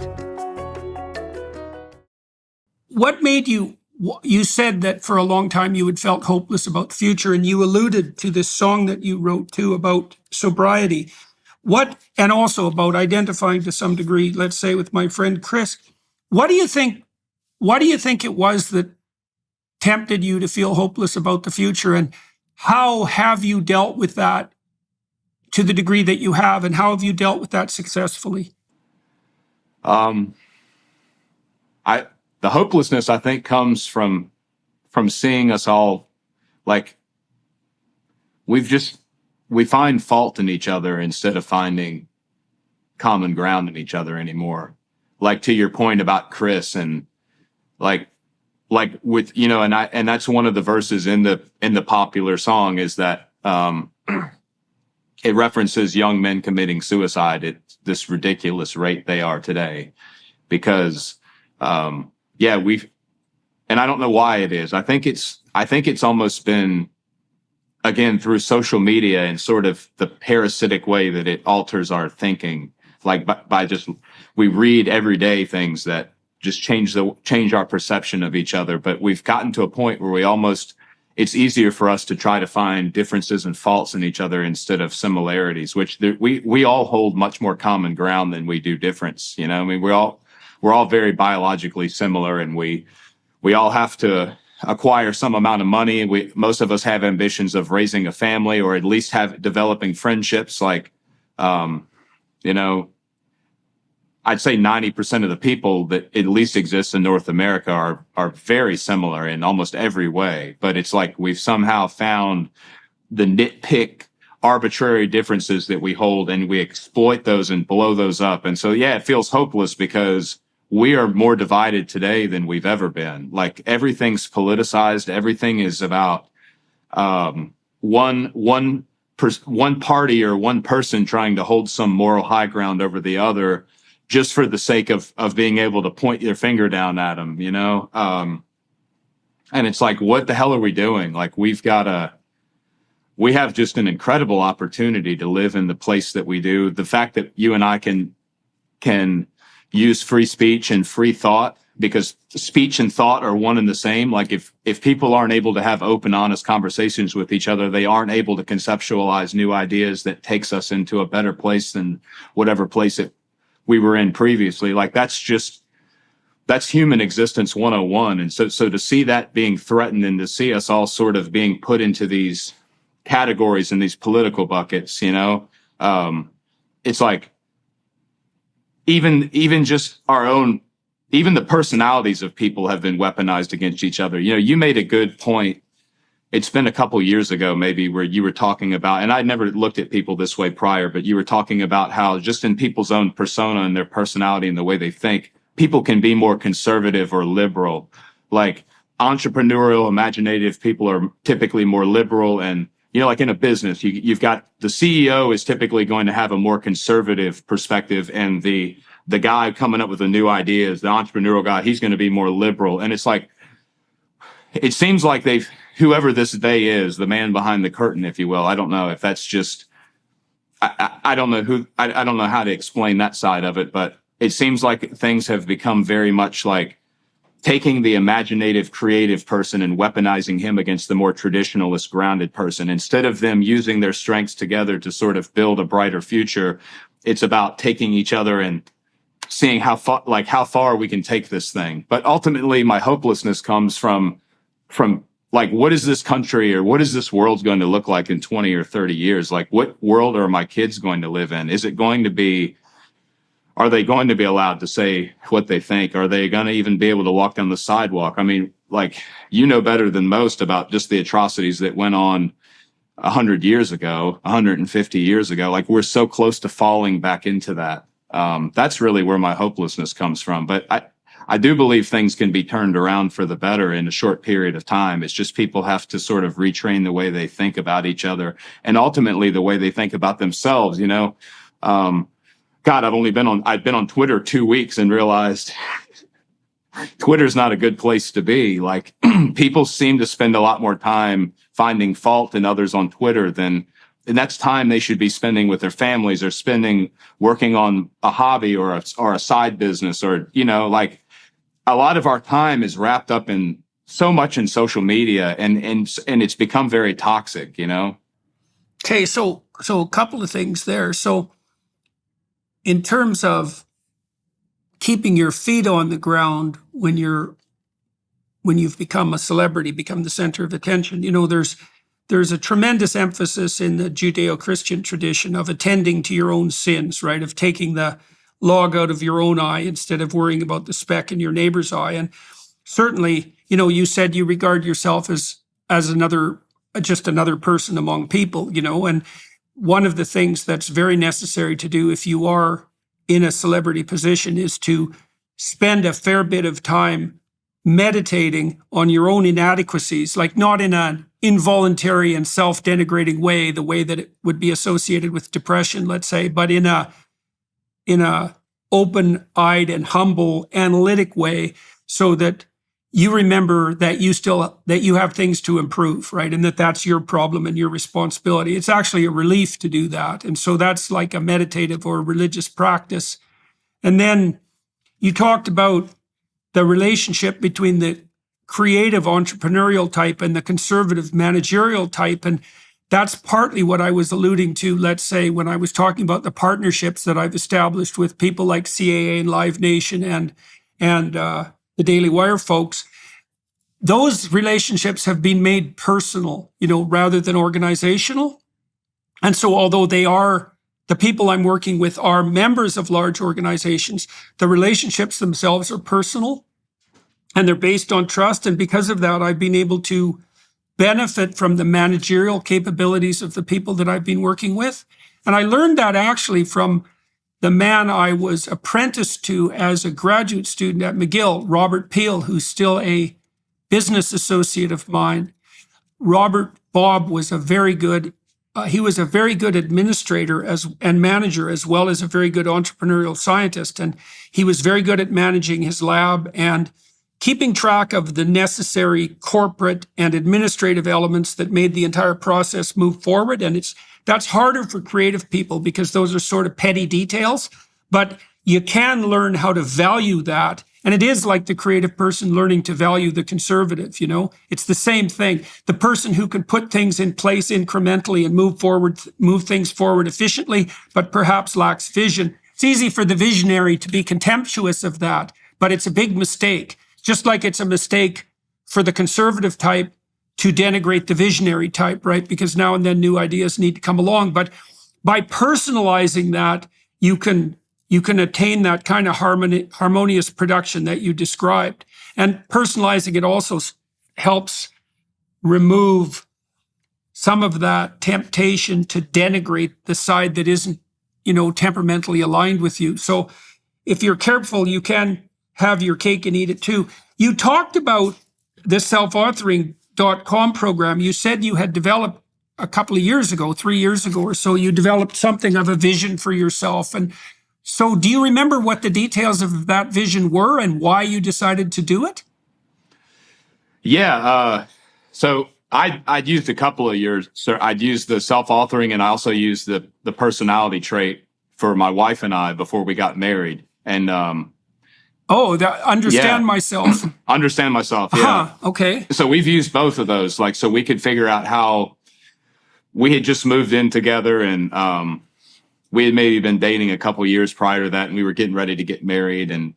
What made you said that for a long time you had felt hopeless about the future, and you alluded to this song that you wrote too about sobriety. And also about identifying to some degree, let's say with my friend Chris. What do you think it was that tempted you to feel hopeless about the future? And how have you dealt with that to the degree that you have, and how have you dealt with that successfully? Um, I the hopelessness I think comes from seeing us all like we find fault in each other instead of finding common ground in each other anymore. Like to your point about Chris and like with and that's one of the verses in the popular song is that it references young men committing suicide at this ridiculous rate they are today because yeah we've and I don't know why it is. I think it's almost been again through social media and sort of the parasitic way that it alters our thinking, like by just we read every day things that just change our perception of each other. But we've gotten to a point where it's easier for us to try to find differences and faults in each other instead of similarities, which we all hold much more common ground than we do difference. You know, I mean, we're all very biologically similar, and we all have to acquire some amount of money. Most of us have ambitions of raising a family or at least have developing friendships. Like, you know, I'd say 90% of the people that at least exist in North America are very similar in almost every way. But it's like we've somehow found the nitpick arbitrary differences that we hold and we exploit those and blow those up. And so, yeah, it feels hopeless because we are more divided today than we've ever been. Like everything's politicized. Everything is about one party or one person trying to hold some moral high ground over the other, just for the sake of being able to point your finger down at them, you know? And it's like, what the hell are we doing? Like we have just an incredible opportunity to live in the place that we do. The fact that you and I can use free speech and free thought, because speech and thought are one and the same. Like if people aren't able to have open, honest conversations with each other, they aren't able to conceptualize new ideas that takes us into a better place than whatever place we were in previously. Like that's human existence 101. And so to see that being threatened and to see us all sort of being put into these categories and these political buckets, you know, it's like, even just our own, even the personalities of people have been weaponized against each other. You know, you made a good point. It's been a couple years ago, maybe, where you were talking about, and I'd never looked at people this way prior, but you were talking about how just in people's own persona and their personality and the way they think, people can be more conservative or liberal. Like entrepreneurial, imaginative people are typically more liberal. And, you know, like in a business, you've got the CEO is typically going to have a more conservative perspective, and the guy coming up with the new ideas, the entrepreneurial guy, he's going to be more liberal. And it's like, it seems like whoever this they is, the man behind the curtain, if you will. I don't know if that's just, I don't know I don't know how to explain that side of it, but it seems like things have become very much like taking the imaginative, creative person and weaponizing him against the more traditionalist, grounded person. Instead of them using their strengths together to sort of build a brighter future, it's about taking each other and seeing how far we can take this thing. But ultimately, my hopelessness comes from like, what is this country or what is this world going to look like in 20 or 30 years? Like, what world are my kids going to live in? Are they going to be allowed to say what they think? Are they going to even be able to walk down the sidewalk? I mean, like, you know better than most about just the atrocities that went on 100 years ago, 150 years ago. Like, we're so close to falling back into that. That's really where my hopelessness comes from. But I do believe things can be turned around for the better in a short period of time. It's just people have to sort of retrain the way they think about each other and ultimately the way they think about themselves, you know? God, I've been on Twitter 2 weeks and realized Twitter's not a good place to be. Like, people seem to spend a lot more time finding fault in others on Twitter and that's time they should be spending with their families or working on a hobby or a side business, or, you know, like, a lot of our time is wrapped up in so much in social media and it's become very toxic, you know? Okay. So a couple of things there. So in terms of keeping your feet on the ground when you've become a celebrity, become the center of attention, you know, there's there's a tremendous emphasis in the Judeo-Christian tradition of attending to your own sins, right? Of taking the log out of your own eye instead of worrying about the speck in your neighbor's eye. And certainly, you said you regard yourself as another, just another person among people, and one of the things that's very necessary to do if you are in a celebrity position is to spend a fair bit of time meditating on your own inadequacies, like not in an involuntary and self-denigrating way, the way that it would be associated with depression, let's say, but in a open-eyed and humble, analytic way, so that you remember that you have things to improve, right? And that's your problem and your responsibility. It's actually a relief to do that. And so that's like a meditative or religious practice. And then you talked about the relationship between the creative entrepreneurial type and the conservative managerial type. And that's partly what I was alluding to, let's say, when I was talking about the partnerships that I've established with people like CAA and Live Nation and the Daily Wire folks. Those relationships have been made personal, rather than organizational. And so although the people I'm working with are members of large organizations, the relationships themselves are personal and they're based on trust. And because of that, I've been able to benefit from the managerial capabilities of the people that I've been working with. And I learned that actually from the man I was apprenticed to as a graduate student at McGill, Robert Peel, who's still a business associate of mine. Bob was a very good administrator and manager, as well as a very good entrepreneurial scientist. And he was very good at managing his lab and keeping track of the necessary corporate and administrative elements that made the entire process move forward. And that's harder for creative people because those are sort of petty details, but you can learn how to value that. And it is like the creative person learning to value the conservative, It's the same thing. The person who can put things in place incrementally and move things forward efficiently, but perhaps lacks vision. It's easy for the visionary to be contemptuous of that, but it's a big mistake. Just like it's a mistake for the conservative type to denigrate the visionary type, right? Because now and then new ideas need to come along. But by personalizing that, you can attain that kind of harmonious production that you described. And personalizing it also helps remove some of that temptation to denigrate the side that isn't, temperamentally aligned with you. So if you're careful, you can have your cake and eat it too. You talked about the self-authoring.com program. You said you had developed a couple of years ago, 3 years ago or so, you developed something of a vision for yourself. And so do you remember what the details of that vision were and why you decided to do it? Yeah. So I'd used a couple of years. So I'd used the self-authoring and I also used the personality trait for my wife and I before we got married. And understand myself. Understand myself. Yeah. Okay. So we've used both of those, so we could figure out how we had just moved in together and we had maybe been dating a couple of years prior to that and we were getting ready to get married. And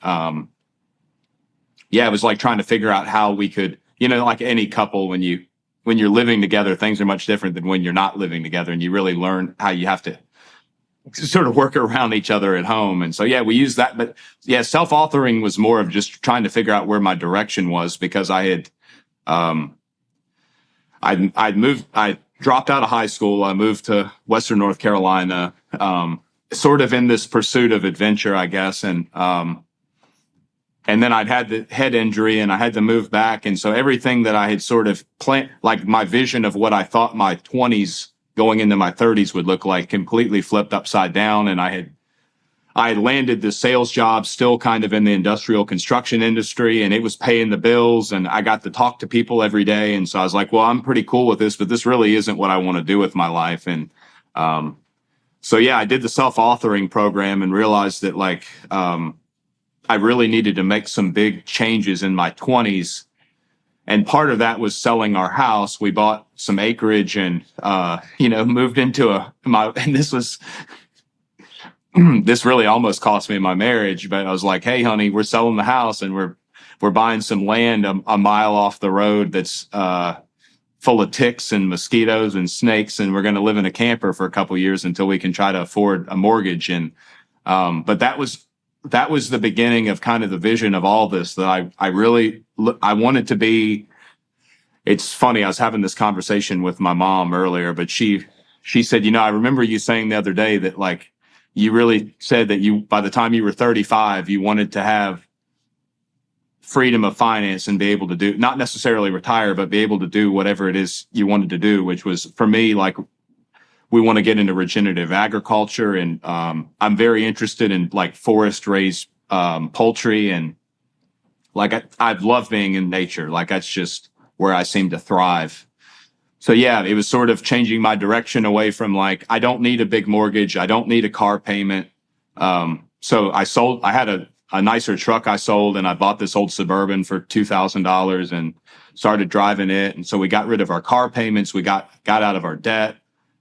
it was like trying to figure out how we could, like any couple, when you're living together, things are much different than when you're not living together and you really learn how you have to sort of work around each other at home. And so, we used that. But self-authoring was more of just trying to figure out where my direction was because I had, I dropped out of high school. I moved to Western North Carolina, sort of in this pursuit of adventure, I guess. And then I'd had the head injury and I had to move back. And so everything that I had sort of planned, like my vision of what I thought my 20s going into my 30s would look like, completely flipped upside down. And I had landed the sales job still kind of in the industrial construction industry and it was paying the bills and I got to talk to people every day. And so I was like, well, I'm pretty cool with this, but this really isn't what I want to do with my life. And I did the self-authoring program and realized that I really needed to make some big changes in my 20s. And part of that was selling our house. We bought some acreage and, moved into and this really almost cost me my marriage, but I was like, hey, honey, we're selling the house and we're buying some land a mile off the road that's full of ticks and mosquitoes and snakes, and we're going to live in a camper for a couple of years until we can try to afford a mortgage. And but that was the beginning of kind of the vision of all this, that I wanted to be. It's funny, I was having this conversation with my mom earlier, but she said, I remember you saying the other day that, like, you really said that by the time you were 35, you wanted to have freedom of finance and be able to do, not necessarily retire, but be able to do whatever it is you wanted to do, which was, for me, like, we want to get into regenerative agriculture. And I'm very interested in, like, forest raised poultry. And, like, I love being in nature. Like, that's just where I seem to thrive. So yeah, it was sort of changing my direction away from, like, I don't need a big mortgage. I don't need a car payment. So I had a nicer truck I sold, and I bought this old Suburban for $2,000 and started driving it. And so we got rid of our car payments. We got out of our debt.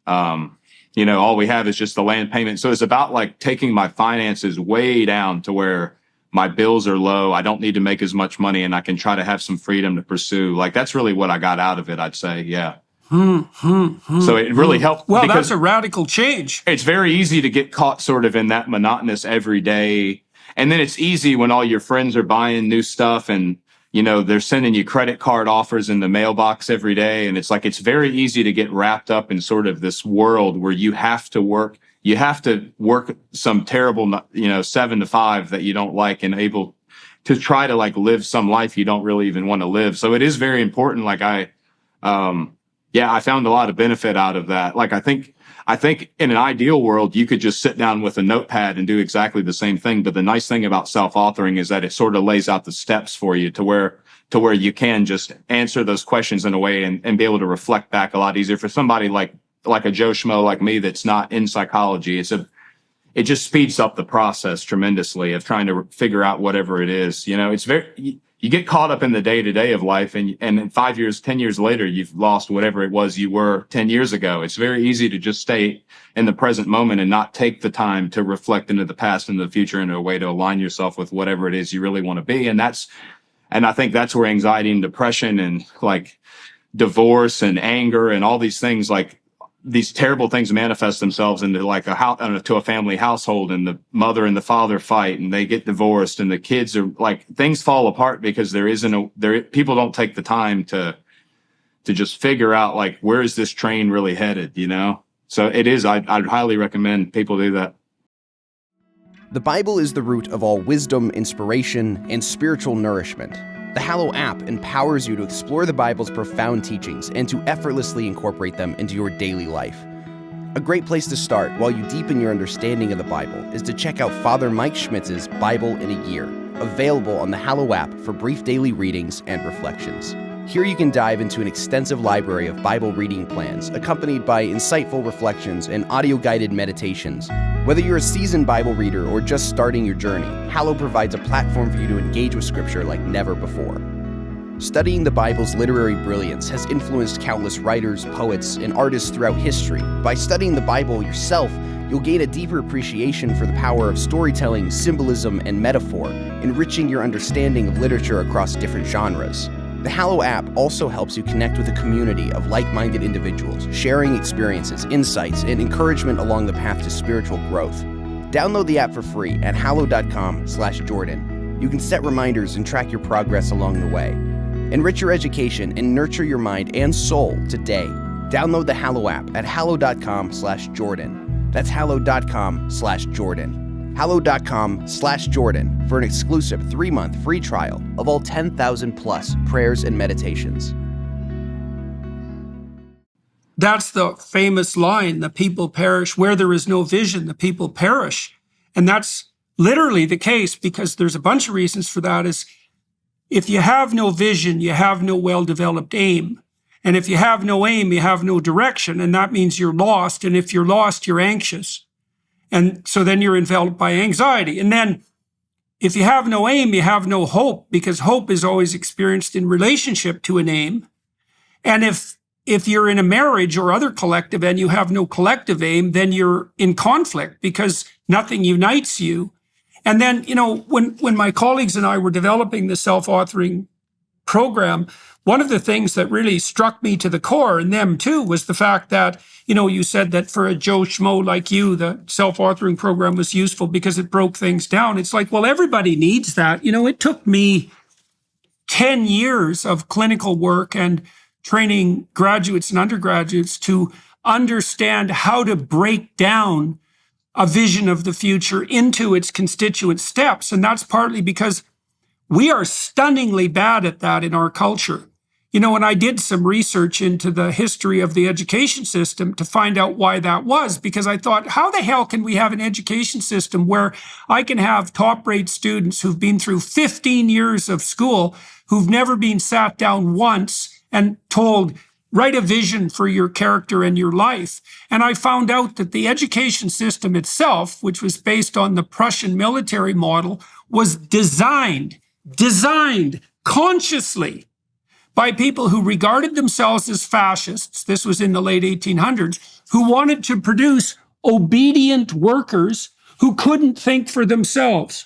All we have is just the land payment. So it's about, like, taking my finances way down to where my bills are low. I don't need to make as much money, and I can try to have some freedom to pursue. Like, that's really what I got out of it, I'd say. Yeah. So it really helped. Well, that's a radical change. It's very easy to get caught sort of in that monotonous every day. And then it's easy when all your friends are buying new stuff and, they're sending you credit card offers in the mailbox every day. And it's like, it's very easy to get wrapped up in sort of this world where you have to work some terrible, 7 to 5 that you don't like, and able to try to, like, live some life you don't really even want to live. So it is very important. Like, I found a lot of benefit out of that. Like, I think in an ideal world, you could just sit down with a notepad and do exactly the same thing. But the nice thing about self-authoring is that it sort of lays out the steps for you to where you can just answer those questions in a way and be able to reflect back a lot easier. For somebody like a Joe Schmo like me that's not in psychology, it just speeds up the process tremendously of trying to figure out whatever it is. You get caught up in the day-to-day of life, and in 5 years, 10 years later, you've lost whatever it was you were 10 years ago. It's very easy to just stay in the present moment and not take the time to reflect into the past and the future in a way to align yourself with whatever it is you really want to be. And I think that's where anxiety and depression and, like, divorce and anger and all these things, like, these terrible things manifest themselves into, like, to a family household, and the mother and the father fight and they get divorced, and the kids are, like, things fall apart because people don't take the time to just figure out, like, where is this train really headed, So I'd highly recommend people do that. The Bible is the root of all wisdom, inspiration, and spiritual nourishment. The Hallow app empowers you to explore the Bible's profound teachings and to effortlessly incorporate them into your daily life. A great place to start while you deepen your understanding of the Bible is to check out Father Mike Schmitz's Bible in a Year, available on the Hallow app for brief daily readings and reflections. Here you can dive into an extensive library of Bible reading plans, accompanied by insightful reflections and audio-guided meditations. Whether you're a seasoned Bible reader or just starting your journey, Hallow provides a platform for you to engage with Scripture like never before. Studying the Bible's literary brilliance has influenced countless writers, poets, and artists throughout history. By studying the Bible yourself, you'll gain a deeper appreciation for the power of storytelling, symbolism, and metaphor, enriching your understanding of literature across different genres. The Hallow app also helps you connect with a community of like-minded individuals, sharing experiences, insights, and encouragement along the path to spiritual growth. Download the app for free at hallow.com/Jordan. You can set reminders and track your progress along the way. Enrich your education and nurture your mind and soul today. Download the Hallow app at hallow.com/Jordan. That's hallow.com/Jordan. hallow.com/Jordan for an exclusive 3-month free trial of all 10,000 plus prayers and meditations. That's the famous line, the people perish. Where there is no vision, the people perish. And that's literally the case, because there's a bunch of reasons for that. Is if you have no vision, you have no well-developed aim. And if you have no aim, you have no direction. And that means you're lost. And if you're lost, you're anxious. And so then you're enveloped by anxiety. And then if you have no aim, you have no hope, because hope is always experienced in relationship to an aim. And if you're in a marriage or other collective and you have no collective aim, then you're in conflict because nothing unites you. And then, when my colleagues and I were developing the self-authoring program, one of the things that really struck me to the core, and them too, was the fact that, you said that for a Joe Schmo like you, the self-authoring program was useful because it broke things down. It's like, well, everybody needs that. It took me 10 years of clinical work and training graduates and undergraduates to understand how to break down a vision of the future into its constituent steps. And that's partly because we are stunningly bad at that in our culture. And I did some research into the history of the education system to find out why that was, because I thought, how the hell can we have an education system where I can have top-rate students who've been through 15 years of school, who've never been sat down once and told, write a vision for your character and your life. And I found out that the education system itself, which was based on the Prussian military model, was designed consciously by people who regarded themselves as fascists. This was in the late 1800s, who wanted to produce obedient workers who couldn't think for themselves.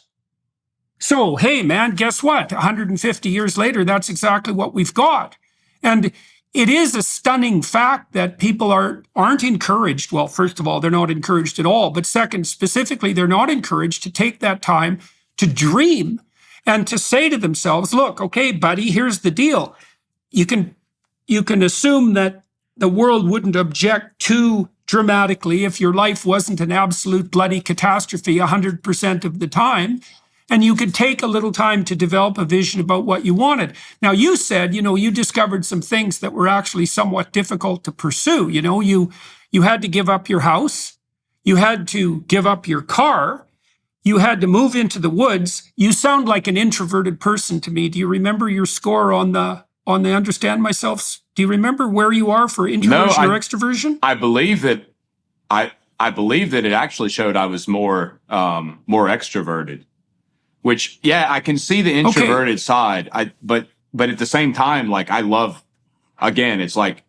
So, hey, man, guess what? 150 years later, that's exactly what we've got. And it is a stunning fact that people aren't encouraged. Well, first of all, they're not encouraged at all. But second, specifically, they're not encouraged to take that time to dream and to say to themselves, look, okay, buddy, here's the deal. You can assume that the world wouldn't object too dramatically if your life wasn't an absolute bloody catastrophe 100% of the time. And you could take a little time to develop a vision about what you wanted. Now, you said, you discovered some things that were actually somewhat difficult to pursue. You had to give up your house. You had to give up your car. You had to move into the woods. You sound like an introverted person to me. Do you remember your score on the Understand Myself? Do you remember where you are for introversion or extroversion? I believe that I believe that it actually showed I was more extroverted. Which, yeah, I can see the introverted side. But at the same time, like, I love, again, it's like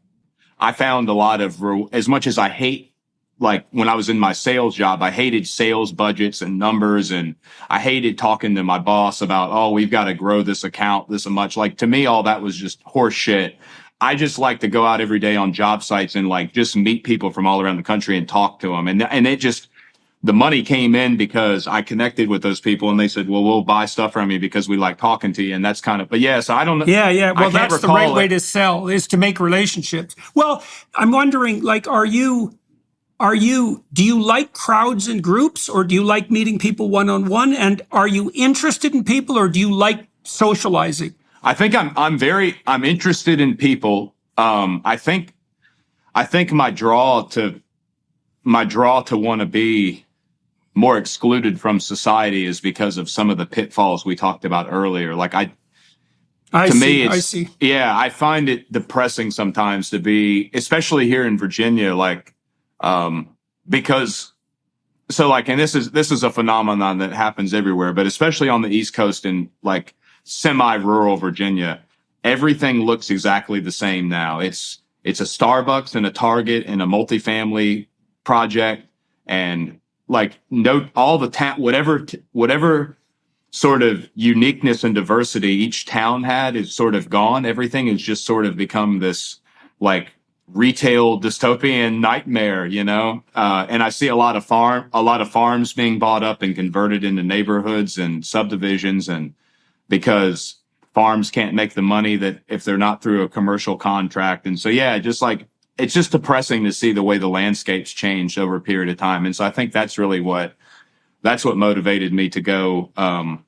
I found a lot of, as much as I hate, like when I was in my sales job, I hated sales budgets and numbers, and I hated talking to my boss about, oh, we've got to grow this account this much. Like, to me, all that was just horse shit. I just like to go out every day on job sites and like just meet people from all around the country and talk to them. And it just, the money came in because I connected with those people, and they said, well, we'll buy stuff from you because we like talking to you. And that's kind of, but yeah, so I don't know. Yeah. Well, that's the right way to sell, is to make relationships. Well, I'm wondering, like, do you like crowds and groups, or do you like meeting people one-on-one? And are you interested in people, or do you like socializing? I think I'm interested in people. I think my draw to want to be more excluded from society is because of some of the pitfalls we talked about earlier. Like I see. Yeah, I find it depressing sometimes to be, especially here in Virginia, like, because, so like, and this is a phenomenon that happens everywhere, but especially on the East Coast in like semi-rural Virginia, everything looks exactly the same now. It's a Starbucks and a Target and a multifamily project, and like all the whatever sort of uniqueness and diversity each town had is sort of gone. Everything has just sort of become this like retail dystopian nightmare, and I see a lot of farms being bought up and converted into neighborhoods and subdivisions, and because farms can't make the money that if they're not through a commercial contract. And so, yeah, just like, it's just depressing to see the way the landscape's changed over a period of time. And so I think that's really what motivated me to go. And,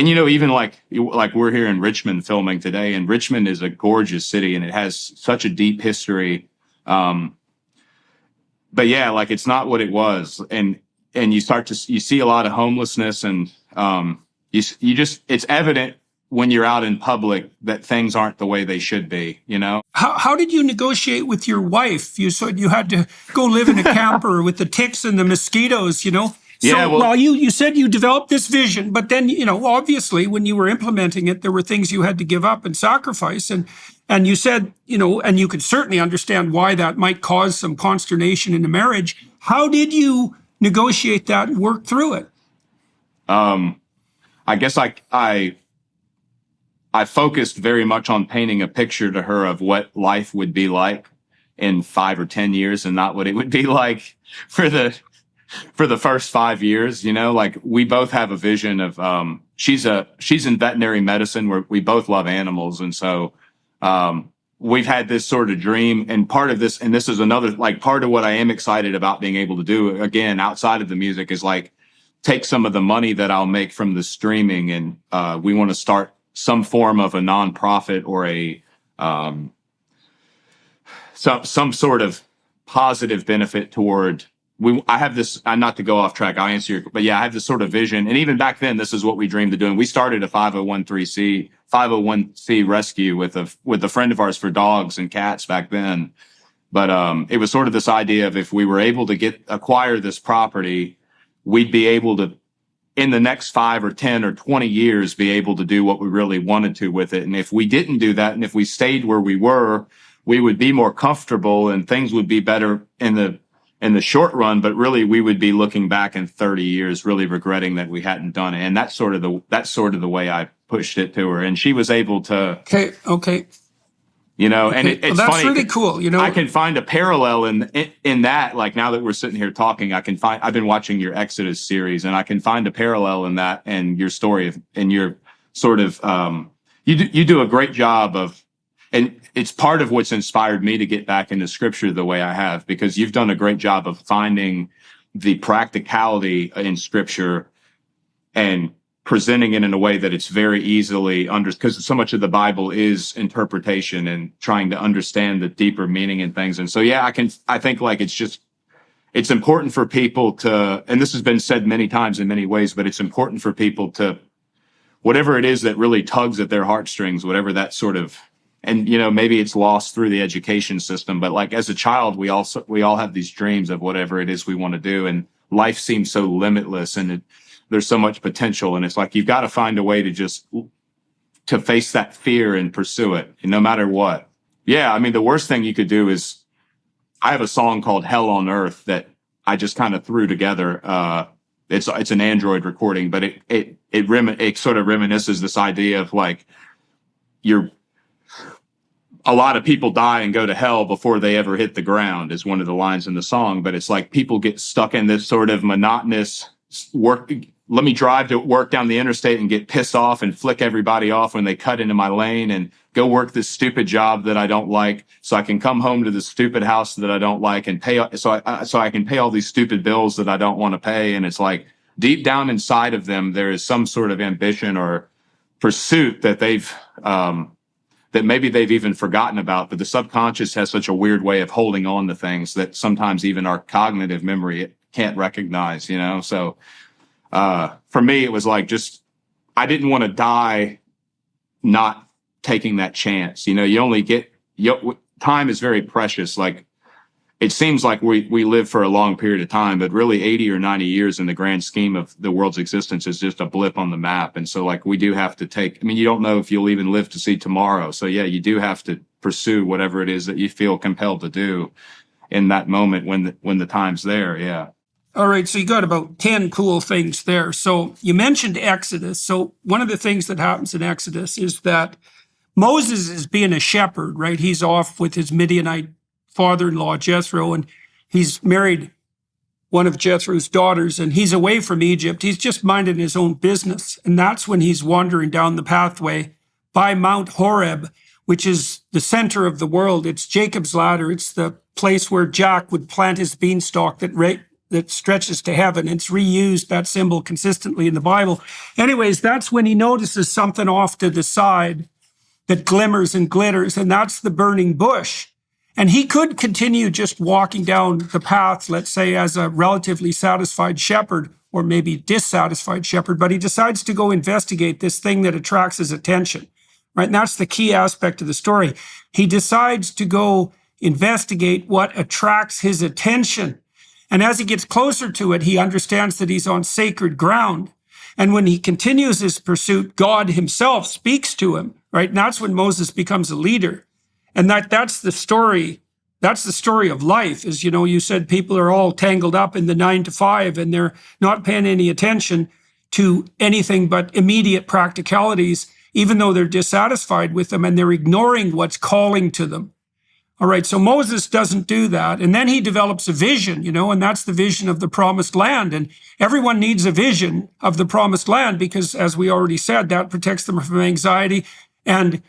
even like we're here in Richmond filming today, and Richmond is a gorgeous city and it has such a deep history. But yeah, like it's not what it was. And you see a lot of homelessness, and it's evident when you're out in public that things aren't the way they should be, How did you negotiate with your wife? You said you had to go live in a camper with the ticks and the mosquitoes, So, yeah, well, you said you developed this vision, but then, obviously when you were implementing it, there were things you had to give up and sacrifice. And you said, and you could certainly understand why that might cause some consternation in the marriage. How did you negotiate that and work through it? I guess I focused very much on painting a picture to her of what life would be like in 5 or 10 years and not what it would be like for the first 5 years. Like we both have a vision of, she's in veterinary medicine where we both love animals. And so, we've had this sort of dream, and part of this, and this is another, like part of what I am excited about being able to do again, outside of the music, is like take some of the money that I'll make from the streaming. And, we want to start some form of a nonprofit or some sort of positive benefit toward. I have this, not to go off track, I'll answer your, but yeah, I have this sort of vision. And even back then, this is what we dreamed of doing. We started a 501c rescue with a friend of ours for dogs and cats back then. But, it was sort of this idea of if we were able to acquire this property, we'd be able to, in the next 5 or 10 or 20 years, be able to do what we really wanted to with it. And if we didn't do that, and if we stayed where we were, we would be more comfortable and things would be better in the short run, but really we would be looking back in 30 years, really regretting that we hadn't done it. And that's sort of the way I pushed it to her. And she was able to, Okay. And it's that's funny. really cool. I can find a parallel in that, like now that we're sitting here talking, I've been watching your Exodus series and I can find a parallel in that and your story and your sort of, you do a great job of, and it's part of what's inspired me to get back into scripture the way I have, because you've done a great job of finding the practicality in scripture and presenting it in a way that it's very easily because so much of the Bible is interpretation and trying to understand the deeper meaning in things. And so, yeah, I think like it's important for people to, and this has been said many times in many ways, but it's important for people to, whatever it is that really tugs at their heartstrings, whatever that sort of, and, maybe it's lost through the education system, but like as a child, we all have these dreams of whatever it is we want to do. And life seems so limitless and there's so much potential. And it's like, you've got to find a way to face that fear and pursue it no matter what. Yeah. I mean, the worst thing you could do is, I have a song called Hell on Earth that I just kind of threw together. It's an Android recording, but it sort of reminisces this idea of like, a lot of people die and go to hell before they ever hit the ground is one of the lines in the song. But it's like people get stuck in this sort of monotonous work. Let me drive to work down the interstate and get pissed off and flick everybody off when they cut into my lane and go work this stupid job that I don't like so I can come home to the stupid house that I don't like and pay. So I can pay all these stupid bills that I don't want to pay. And it's like deep down inside of them, there is some sort of ambition or pursuit that that maybe they've even forgotten about, but the subconscious has such a weird way of holding on to things that sometimes even our cognitive memory can't recognize, So, for me, it was like, I didn't want to die not taking that chance. You only time is very precious. Like, it seems like we live for a long period of time, but really 80 or 90 years in the grand scheme of the world's existence is just a blip on the map. And so like we do have to you don't know if you'll even live to see tomorrow. So yeah, you do have to pursue whatever it is that you feel compelled to do in that moment when the time's there. Yeah. All right. So you got about 10 cool things there. So you mentioned Exodus. So one of the things that happens in Exodus is that Moses is being a shepherd, right? He's off with his Midianite father-in-law Jethro, and he's married one of Jethro's daughters, and he's away from Egypt. He's just minding his own business. And that's when he's wandering down the pathway by Mount Horeb, which is the center of the world. It's Jacob's ladder. It's the place where Jack would plant his beanstalk that stretches to heaven. It's reused, that symbol, consistently in the Bible. Anyways, that's when he notices something off to the side that glimmers and glitters, and that's the burning bush. And he could continue just walking down the path, let's say, as a relatively satisfied shepherd, or maybe dissatisfied shepherd, but he decides to go investigate this thing that attracts his attention, right? And that's the key aspect of the story. He decides to go investigate what attracts his attention. And as he gets closer to it, he understands that he's on sacred ground. And when he continues his pursuit, God himself speaks to him, right? And that's when Moses becomes a leader. And that's the story. That's the story of life. Is, you said people are all tangled up in the 9 to 5 and they're not paying any attention to anything but immediate practicalities. even though they're dissatisfied with them and they're ignoring what's calling to them. All right, so Moses doesn't do that. And then he develops a vision, and that's the vision of the promised land. And everyone needs a vision of the promised land because, as we already said, that protects them from anxiety and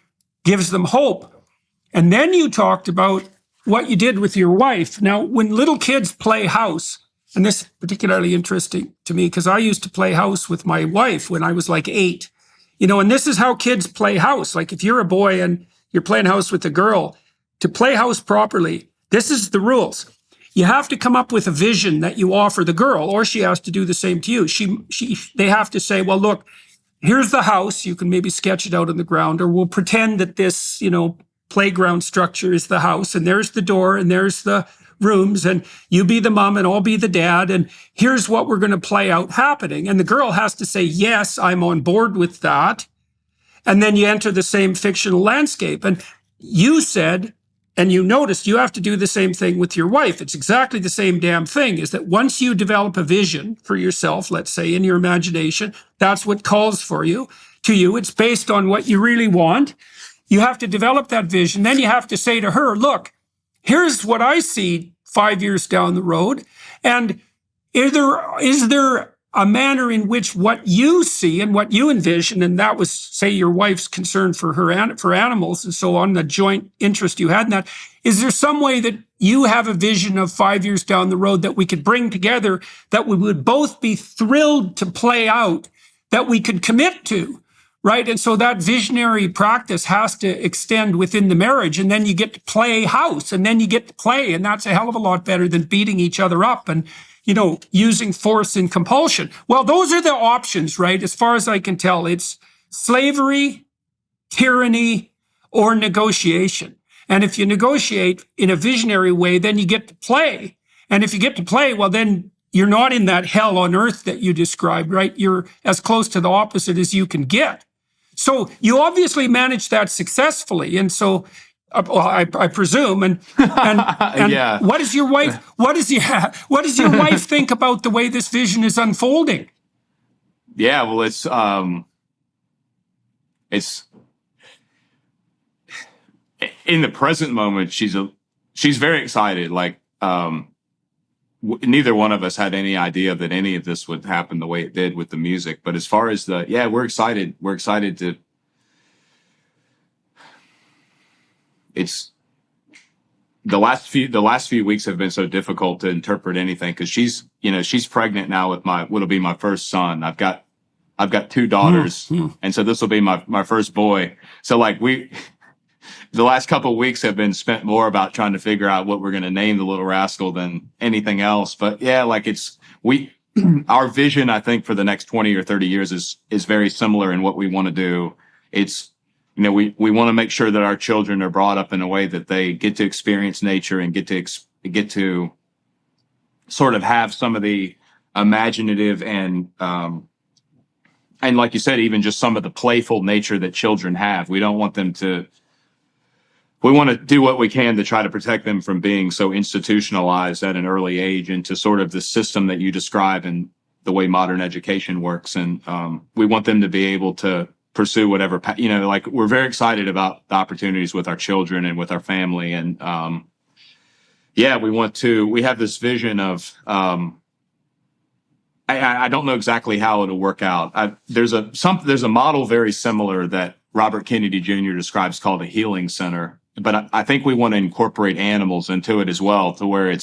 gives them hope. And then you talked about what you did with your wife. Now, when little kids play house, and this is particularly interesting to me because I used to play house with my wife when I was like 8, and this is how kids play house. Like if you're a boy and you're playing house with a girl, to play house properly, this is the rules. You have to come up with a vision that you offer the girl, or she has to do the same to you. They have to say, well, look, here's the house. You can maybe sketch it out on the ground, or we'll pretend that this, playground structure is the house, and there's the door, and there's the rooms, and you be the mom, and I'll be the dad, and here's what we're going to play out happening. And the girl has to say, yes, I'm on board with that. And then you enter the same fictional landscape. And you said, and you noticed you have to do the same thing with your wife. It's exactly the same damn thing, is that once you develop a vision for yourself, let's say in your imagination, that's what calls for you. To you, it's based on what you really want. You have to develop that vision. Then you have to say to her, look, here's what I see 5 years down the road. And is there a manner in which what you see and what you envision, and that was, say, your wife's concern for for animals and so on, the joint interest you had in that, is there some way that you have a vision of 5 years down the road that we could bring together, that we would both be thrilled to play out, that we could commit to, right? And so that visionary practice has to extend within the marriage, and then you get to play house, and then you get to play, and that's a hell of a lot better than beating each other up and using force and compulsion. Well, those are the options, right? As far as I can tell, it's slavery, tyranny, or negotiation. And if you negotiate in a visionary way, then you get to play. And if you get to play, well, then you're not in that hell on earth that you described, right? You're as close to the opposite as you can get. So you obviously managed that successfully. And so I presume, and yeah. What does your your wife think about the way this vision is unfolding? Yeah, well, it's in the present moment. She's very excited. Like neither one of us had any idea that any of this would happen the way it did with the music. But as far as we're excited. We're excited to. It's the last few weeks have been so difficult to interpret anything because she's pregnant now with what'll be my first son. I've got 2 daughters, and so this will be my first boy. So like the last couple of weeks have been spent more about trying to figure out what we're going to name the little rascal than anything else. But yeah, like our vision, I think, for the next 20 or 30 years is very similar in what we want to do. It's we want to make sure that our children are brought up in a way that they get to experience nature and get to sort of have some of the imaginative and like you said, even just some of the playful nature that children have. We want to do what we can to try to protect them from being so institutionalized at an early age into sort of the system that you describe and the way modern education works. And we want them to be able to pursue whatever, like we're very excited about the opportunities with our children and with our family. And we have this vision of, I don't know exactly how it'll work out. There's a model very similar that Robert Kennedy Jr. describes called a healing center. But I think we want to incorporate animals into it as well, to where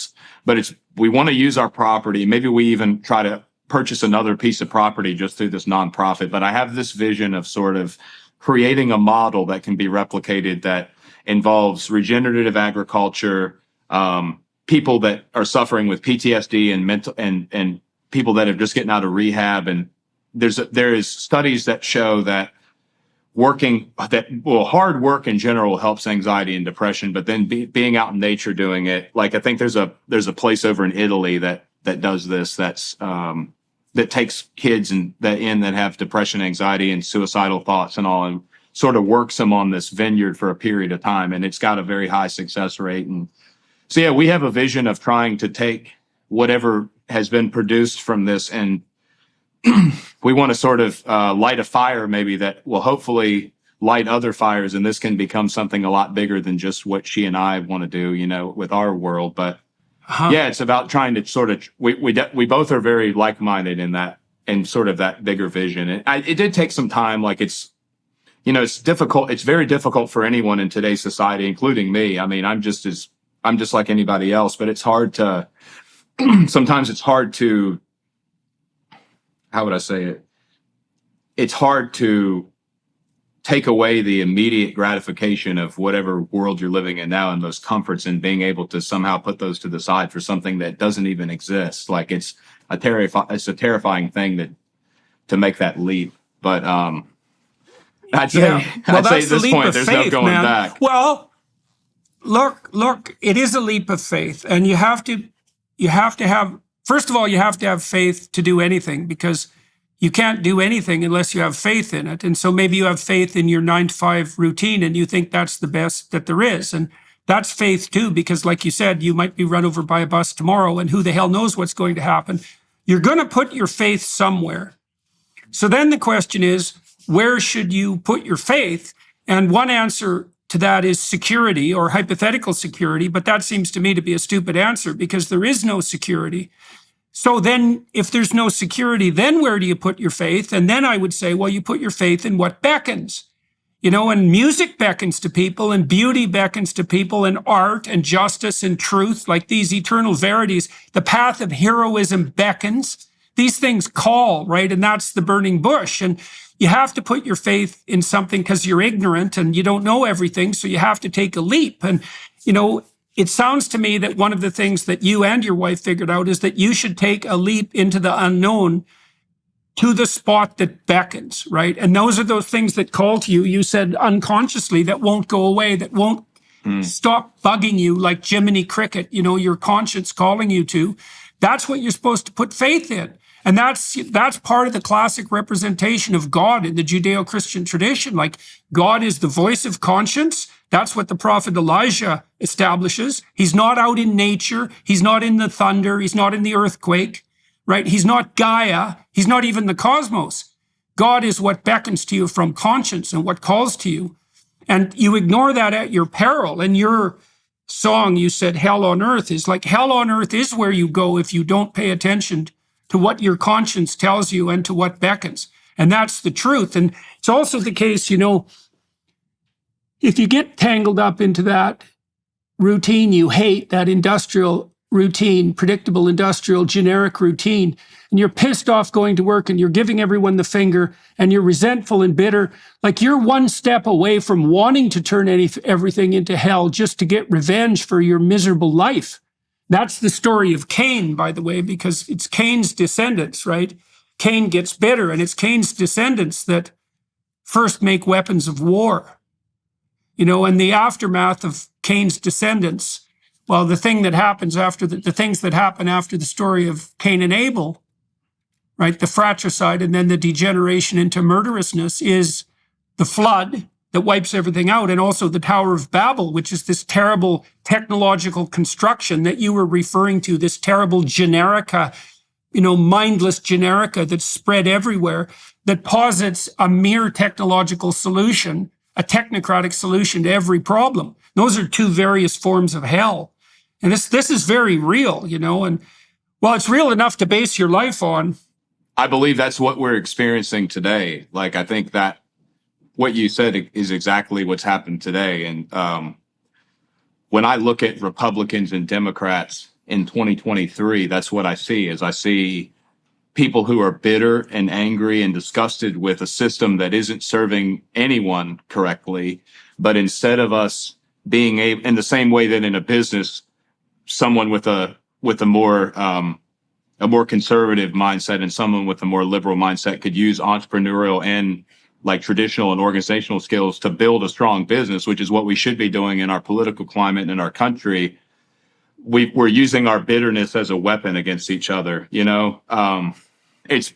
we want to use our property. Maybe we even try to purchase another piece of property just through this nonprofit. But I have this vision of sort of creating a model that can be replicated that involves regenerative agriculture, people that are suffering with PTSD and mental and people that are just getting out of rehab. And there is studies that show that hard work in general helps anxiety and depression, but then being out in nature doing it, like I think there's a place over in Italy that does this, that takes kids that have depression, anxiety, and suicidal thoughts and all, and sort of works them on this vineyard for a period of time, and it's got a very high success rate. And so yeah, we have a vision of trying to take whatever has been produced from this and we want to sort of light a fire maybe that will hopefully light other fires, and this can become something a lot bigger than just what she and I want to do, with our world. But yeah, it's about trying to sort of we both are very like-minded in that, and sort of that bigger vision. And it did take some time. Like it's difficult. It's very difficult for anyone in today's society, including me. I mean, I'm just like anybody else, but it's hard to sometimes it's hard to, how would I say it? It's hard to take away the immediate gratification of whatever world you're living in now and those comforts, and being able to somehow put those to the side for something that doesn't even exist. Like it's a terrifying thing to make that leap. But I'd say at this point, there's no going back. Well, look, it is a leap of faith, and you have to have, first of all, you have to have faith to do anything, because you can't do anything unless you have faith in it. And so maybe you have faith in your 9 to 5 routine and you think that's the best that there is. And that's faith too, because like you said, you might be run over by a bus tomorrow and who the hell knows what's going to happen. You're going to put your faith somewhere. So then the question is, where should you put your faith? And one answer to that is security, or hypothetical security. But that seems to me to be a stupid answer, because there is no security. So then if there's no security, then where do you put your faith? And then I would say, well, you put your faith in what beckons. And music beckons to people, and beauty beckons to people, and art and justice and truth, like these eternal verities. The path of heroism beckons. These things call, right? And that's the burning bush. And you have to put your faith in something because you're ignorant and you don't know everything. So you have to take a leap. And, it sounds to me that one of the things that you and your wife figured out is that you should take a leap into the unknown, to the spot that beckons, right? And those are those things that call to you. You said unconsciously, that won't go away, that won't stop bugging you like Jiminy Cricket, your conscience calling you to. That's what you're supposed to put faith in. And that's part of the classic representation of God in the Judeo-Christian tradition. Like, God is the voice of conscience. That's what the prophet Elijah establishes. He's not out in nature. He's not in the thunder. He's not in the earthquake, right? He's not Gaia. He's not even the cosmos. God is what beckons to you from conscience and what calls to you. And you ignore that at your peril. In your song, you said hell on earth is like, hell on earth is where you go if you don't pay attention to what your conscience tells you and to what beckons. And that's the truth. And it's also the case, if you get tangled up into that routine you hate, that industrial routine, predictable industrial generic routine, and you're pissed off going to work and you're giving everyone the finger and you're resentful and bitter, like you're one step away from wanting to turn everything into hell just to get revenge for your miserable life. That's the story of Cain, by the way, because it's Cain's descendants, right? Cain gets bitter, and it's Cain's descendants that first make weapons of war. And the aftermath of Cain's descendants, well, the thing that happens after the things that happen after the story of Cain and Abel, right? The fratricide and then the degeneration into murderousness is the flood that wipes everything out, and also the Tower of Babel, which is this terrible technological construction that you were referring to, this terrible generica, mindless generica that's spread everywhere, that posits a mere technological solution, a technocratic solution to every problem. Those are two various forms of hell. And this is very real, and well, it's real enough to base your life on. I believe that's what we're experiencing today. Like, I think that what you said is exactly what's happened today. And when I look at Republicans and Democrats in 2023, that's what I see. Is I see people who are bitter and angry and disgusted with a system that isn't serving anyone correctly. But instead of us being able, in the same way that in a business, someone with a more conservative mindset and someone with a more liberal mindset could use entrepreneurial and like traditional and organizational skills to build a strong business, which is what we should be doing in our political climate and in our country. We're using our bitterness as a weapon against each other. It's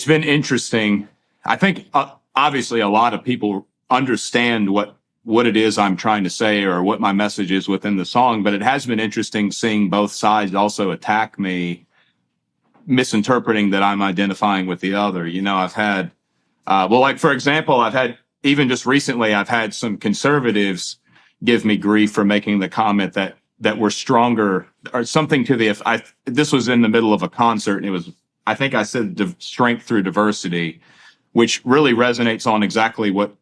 been interesting. I think obviously a lot of people understand what it is I'm trying to say or what my message is within the song, but it has been interesting seeing both sides also attack me misinterpreting that I'm identifying with the other. I've had, like, for example, I've had, even just recently, I've had some conservatives give me grief for making the comment that we're stronger, or something to the, this was in the middle of a concert, and it was, I think I said strength through diversity, which really resonates on exactly what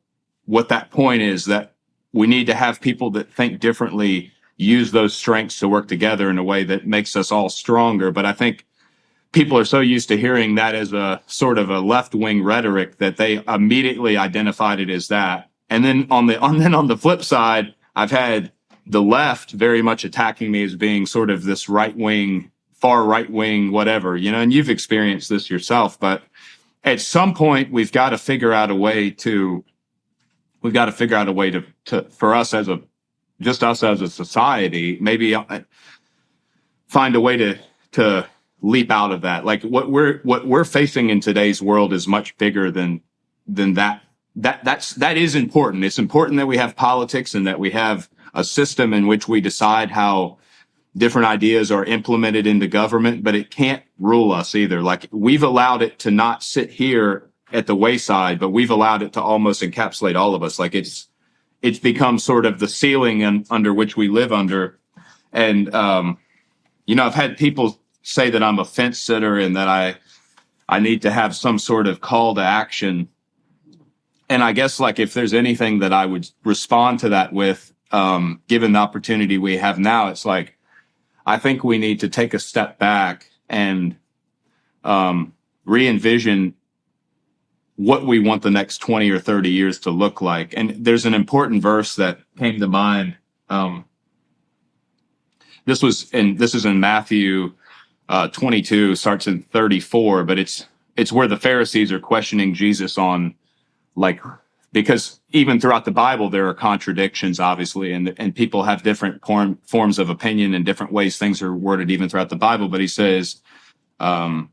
that point is, that we need to have people that think differently use those strengths to work together in a way that makes us all stronger. But I think people are so used to hearing that as a sort of a left-wing rhetoric that they immediately identified it as that. And then on the flip side, I've had the left very much attacking me as being sort of this right-wing, far right-wing, whatever, and you've experienced this yourself. But at some point, we've got to figure out a way to for us as a society, maybe find a way to leap out of that. Like what we're facing in today's world is much bigger than that. That is important. It's important that we have politics and that we have a system in which we decide how different ideas are implemented into government, but it can't rule us either. Like, we've allowed it to not sit here at the wayside, but we've allowed it to almost encapsulate all of us. Like, it's become sort of the ceiling under which we live under. And, I've had people say that I'm a fence sitter and that I need to have some sort of call to action. And I guess, like, if there's anything that I would respond to that with, given the opportunity we have now, it's like, I think we need to take a step back and re-envision what we want the next 20 or 30 years to look like. And there's an important verse that came to mind. This is in Matthew 22, starts in 34, but it's where the Pharisees are questioning Jesus on, like, because even throughout the Bible, there are contradictions, obviously, and people have different forms of opinion and different ways things are worded even throughout the Bible. But he says, a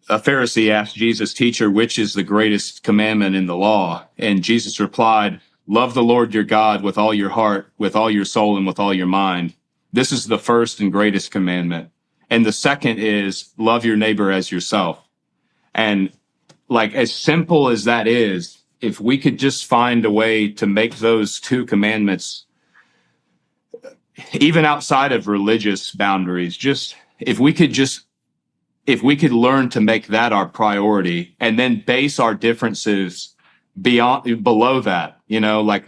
Pharisee asked Jesus, "Teacher, which is the greatest commandment in the law?" And Jesus replied, "Love the Lord your God with all your heart, with all your soul, and with all your mind. This is the first and greatest commandment. And the second is love your neighbor as yourself." And, like, as simple as that is, if we could just find a way to make those two commandments, even outside of religious boundaries, if we could learn to make that our priority and then base our differences below that, like,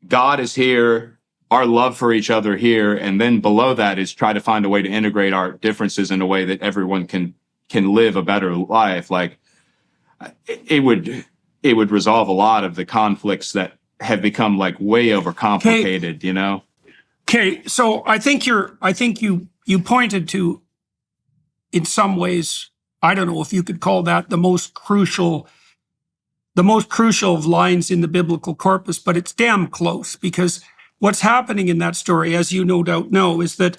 God is here, our love for each other here, and then below that is try to find a way to integrate our differences in a way that everyone can live a better life. Like, it would resolve a lot of the conflicts that have become, like, way overcomplicated, Okay, so I think you pointed to, in some ways, I don't know if you could call that the most crucial of lines in the biblical corpus, but it's damn close, because what's happening in that story, as you no doubt know, is that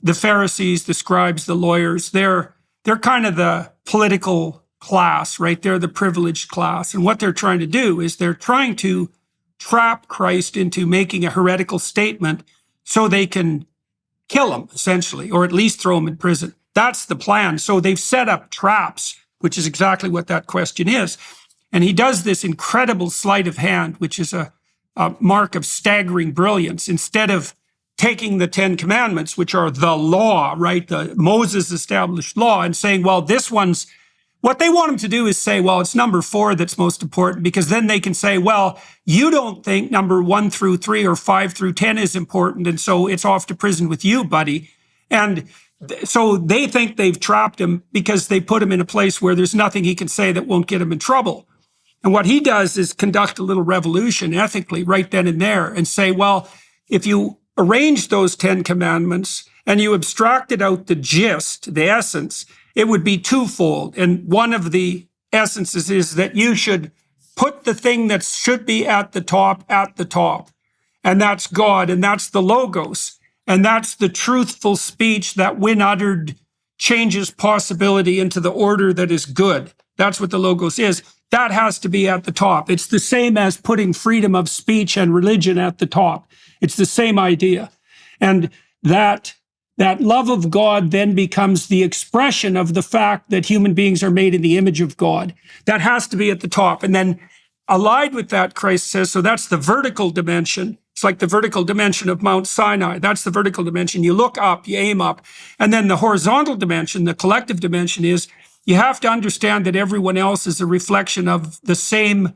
the Pharisees, the scribes, the lawyers, they're kind of the political class, right? They're the privileged class. And what they're trying to do is they're trying to trap Christ into making a heretical statement so they can kill him, essentially, or at least throw him in prison. That's the plan. So they've set up traps, which is exactly what that question is. And he does this incredible sleight of hand, which is a mark of staggering brilliance. Instead of taking the 10 Commandments, which are the law, right, the Moses established law, and saying, well, this one's, what they want him to do is say, well, it's number 4 that's most important, because then they can say, well, you don't think number 1 through 3 or 5 through 10 is important, and so it's off to prison with you, buddy. And so they think they've trapped him because they put him in a place where there's nothing he can say that won't get him in trouble. And what he does is conduct a little revolution ethically right then and there and say, well, if you arrange those 10 commandments and you abstracted out the gist, the essence, it would be twofold. And one of the essences is that you should put the thing that should be at the top. And that's God, and that's the Logos. And that's the truthful speech that, when uttered, changes possibility into the order that is good. That's what the Logos is. That has to be at the top. It's the same as putting freedom of speech and religion at the top. It's the same idea. And that that love of God then becomes the expression of the fact that human beings are made in the image of God. That has to be at the top. And then allied with that, Christ says, so that's the vertical dimension. It's like the vertical dimension of Mount Sinai. That's the vertical dimension. You look up, you aim up. And then the horizontal dimension, the collective dimension, is you have to understand that everyone else is a reflection of the same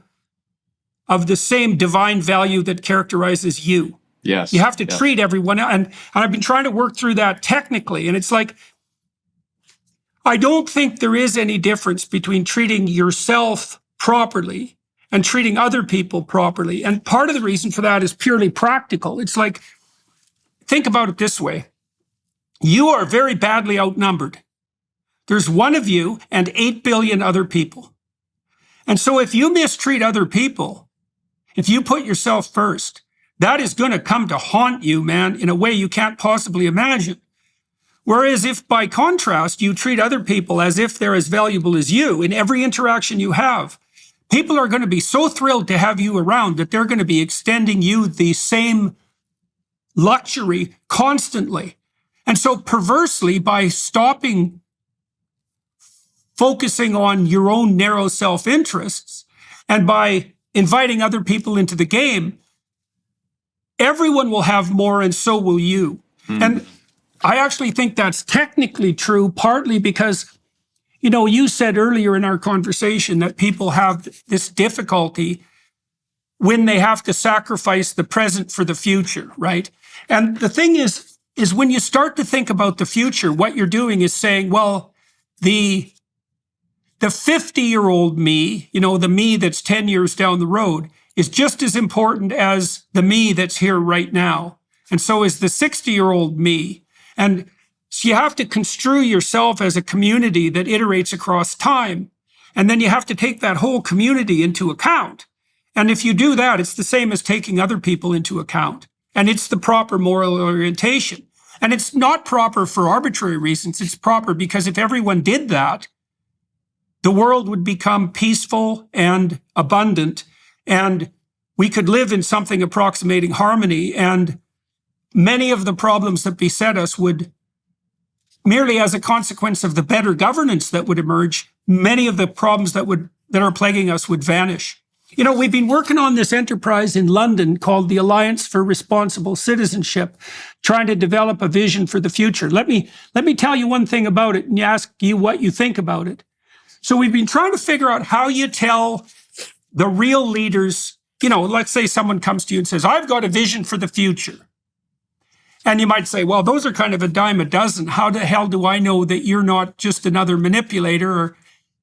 divine value that characterizes you. Yes. You have to treat everyone, and I've been trying to work through that technically, and it's like, I don't think there is any difference between treating yourself properly and treating other people properly. And part of the reason for that is purely practical. It's like, think about it this way. You are very badly outnumbered. There's one of you and 8 billion other people. And so if you mistreat other people, if you put yourself first, that is going to come to haunt you, man, in a way you can't possibly imagine. Whereas if, by contrast, you treat other people as if they're as valuable as you in every interaction you have, people are going to be so thrilled to have you around that they're going to be extending you the same luxury constantly. And so perversely, by stopping focusing on your own narrow self-interests and by inviting other people into the game, everyone will have more, and so will you. And I actually think that's technically true, partly because, you know, you said earlier in our conversation that people have this difficulty when they have to sacrifice the present for the future, right? And the thing is when you start to think about the future, what you're doing is saying, well, the 50-year-old me, you know, the me that's 10 years down the road, is just as important as the me that's here right now. And so is the 60-year-old me. And so you have to construe yourself as a community that iterates across time. And then you have to take that whole community into account. And if you do that, it's the same as taking other people into account. And it's the proper moral orientation. And it's not proper for arbitrary reasons. It's proper because if everyone did that, the world would become peaceful and abundant, and we could live in something approximating harmony, and many of the problems that beset us would, merely as a consequence of the better governance that would emerge, many of the problems that are plaguing us would vanish. You know, we've been working on this enterprise in London called the Alliance for Responsible Citizenship, trying to develop a vision for the future. Let me tell you one thing about it and ask you what you think about it. So we've been trying to figure out how you tell the real leaders, you know, let's say someone comes to you and says, I've got a vision for the future. And you might say, well, those are kind of a dime a dozen. How the hell do I know that you're not just another manipulator or,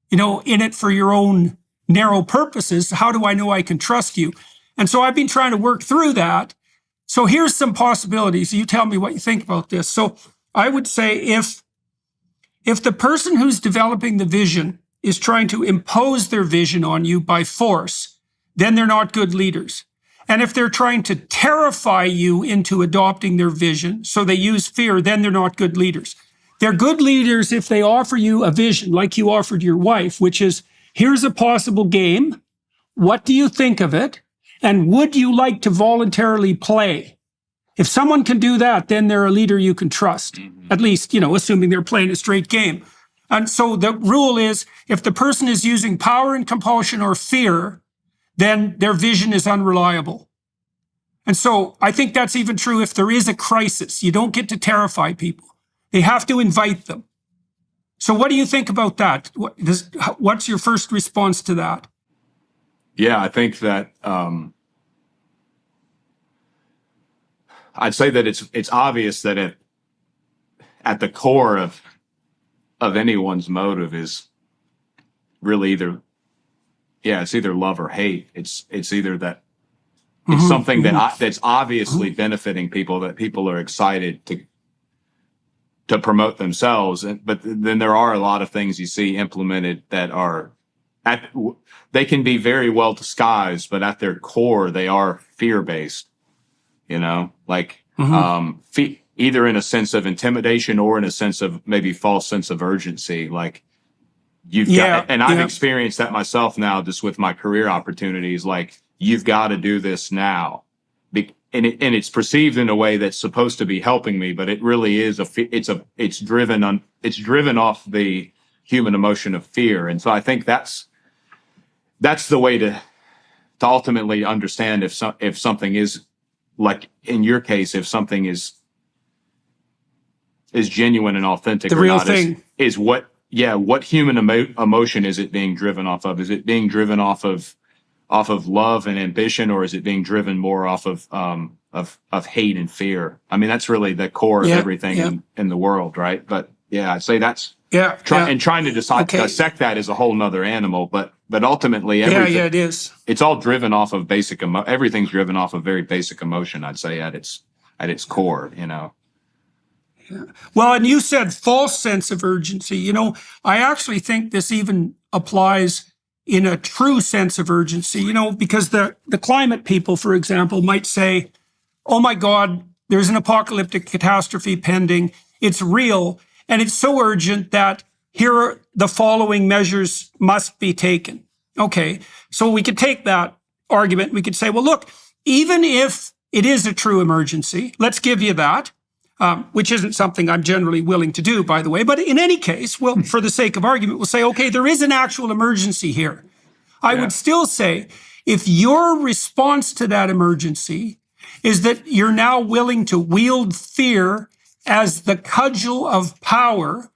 you know, in it for your own narrow purposes? How do I know I can trust you? And so I've been trying to work through that. So here's some possibilities. You tell me what you think about this. So I would say if the person who's developing the vision is trying to impose their vision on you by force, then they're not good leaders. And if they're trying to terrify you into adopting their vision, so they use fear, then they're not good leaders. They're good leaders if they offer you a vision like you offered your wife, which is, here's a possible game. What do you think of it? And would you like to voluntarily play? If someone can do that, then they're a leader you can trust. At least, you know, assuming they're playing a straight game. And so the rule is, if the person is using power and compulsion or fear, then their vision is unreliable. And so I think that's even true if there is a crisis. You don't get to terrify people. They have to invite them. So what do you think about that? What's your first response to that? Yeah, I think that I'd say that it's obvious that at the core of anyone's motive is really it's either love or hate. It's either that it's something that's obviously benefiting people, that people are excited to promote themselves. But then there are a lot of things you see implemented that are they can be very well disguised, but at their core they are fear-based. You know, like either in a sense of intimidation or in a sense of maybe false sense of urgency. Like I've experienced that myself now, just with my career opportunities. Like, you've got to do this now. it's perceived in a way that's supposed to be helping me, but it really is it's driven off the human emotion of fear. And so I think that's the way to ultimately understand if something is, like in your case, if something is genuine and authentic The or real not, thing. is what human emotion is it being driven off of? Is it being driven off of love and ambition, or is it being driven more off of hate and fear? I mean, that's really the core of everything in the world, right? But yeah, I'd say that's trying to dissect that is a whole nother animal. But ultimately, everything, it is. It's all driven off of everything's driven off of very basic emotion, I'd say, at its core, you know. Well, and you said false sense of urgency. You know, I actually think this even applies in a true sense of urgency, you know, because the climate people, for example, might say, oh my God, there's an apocalyptic catastrophe pending. It's real. And it's so urgent that here are the following measures must be taken. Okay. So we could take that argument. We could say, well, look, even if it is a true emergency, let's give you that. Which isn't something I'm generally willing to do, by the way. But in any case, well, for the sake of argument, we'll say, okay, there is an actual emergency here. I would still say, if your response to that emergency is that you're now willing to wield fear as the cudgel of power,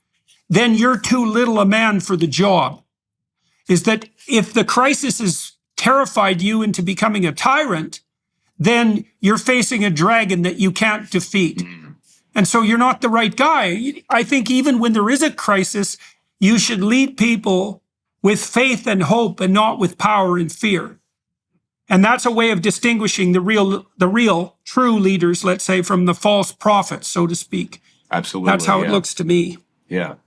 then you're too little a man for the job. Is that if the crisis has terrified you into becoming a tyrant, then you're facing a dragon that you can't defeat. And so you're not the right guy. I think even when there is a crisis, you should lead people with faith and hope and not with power and fear. And that's a way of distinguishing the real true leaders, let's say, from the false prophets, so to speak. Absolutely. That's how it looks to me. Yeah,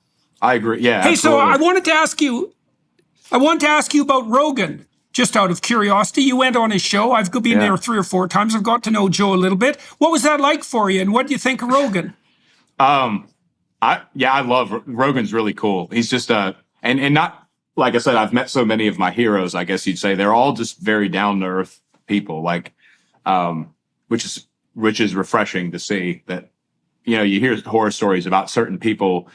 I agree. Yeah. Hey, absolutely. so I wanted to ask you about Rogan. Just out of curiosity, you went on his show. I've been there 3 or 4 times. I've got to know Joe a little bit. What was that like for you, and what do you think of Rogan? I love Rogan's really cool. He's just and not, like I said, I've met so many of my heroes, I guess you'd say. They're all just very down to earth people, like which is refreshing to see. That, you know, you hear horror stories about certain people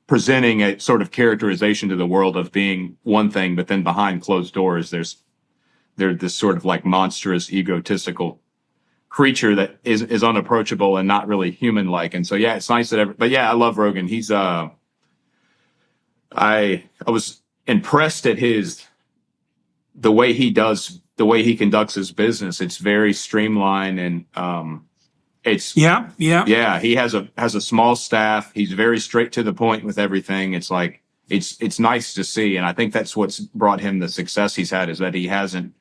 presenting a sort of characterization to the world of being one thing, but then behind closed doors they're this sort of like monstrous, egotistical creature that is unapproachable and not really human-like. And so, yeah, it's nice that but yeah, I love Rogan. He's I was impressed at the way he conducts his business. It's very streamlined, and it's he has a small staff. He's very straight to the point with everything. It's like it's nice to see, and I think that's what's brought him the success he's had, is that he hasn't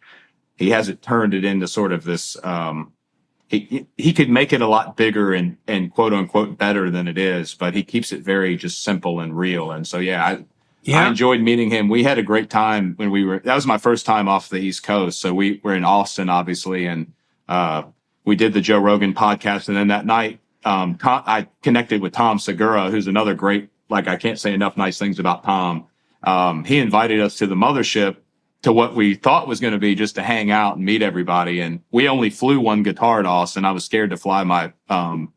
turned it into sort of this he could make it a lot bigger and quote unquote better than it is, but he keeps it very just simple and real. And so I enjoyed meeting him. We had a great time when that was my first time off the East Coast. So we were in Austin, obviously, and we did the Joe Rogan podcast. And then that night, I connected with Tom Segura, who's another great, like, I can't say enough nice things about Tom. He invited us to the mothership, to what we thought was going to be just to hang out and meet everybody. And we only flew one guitar to Austin. I was scared to fly my resonator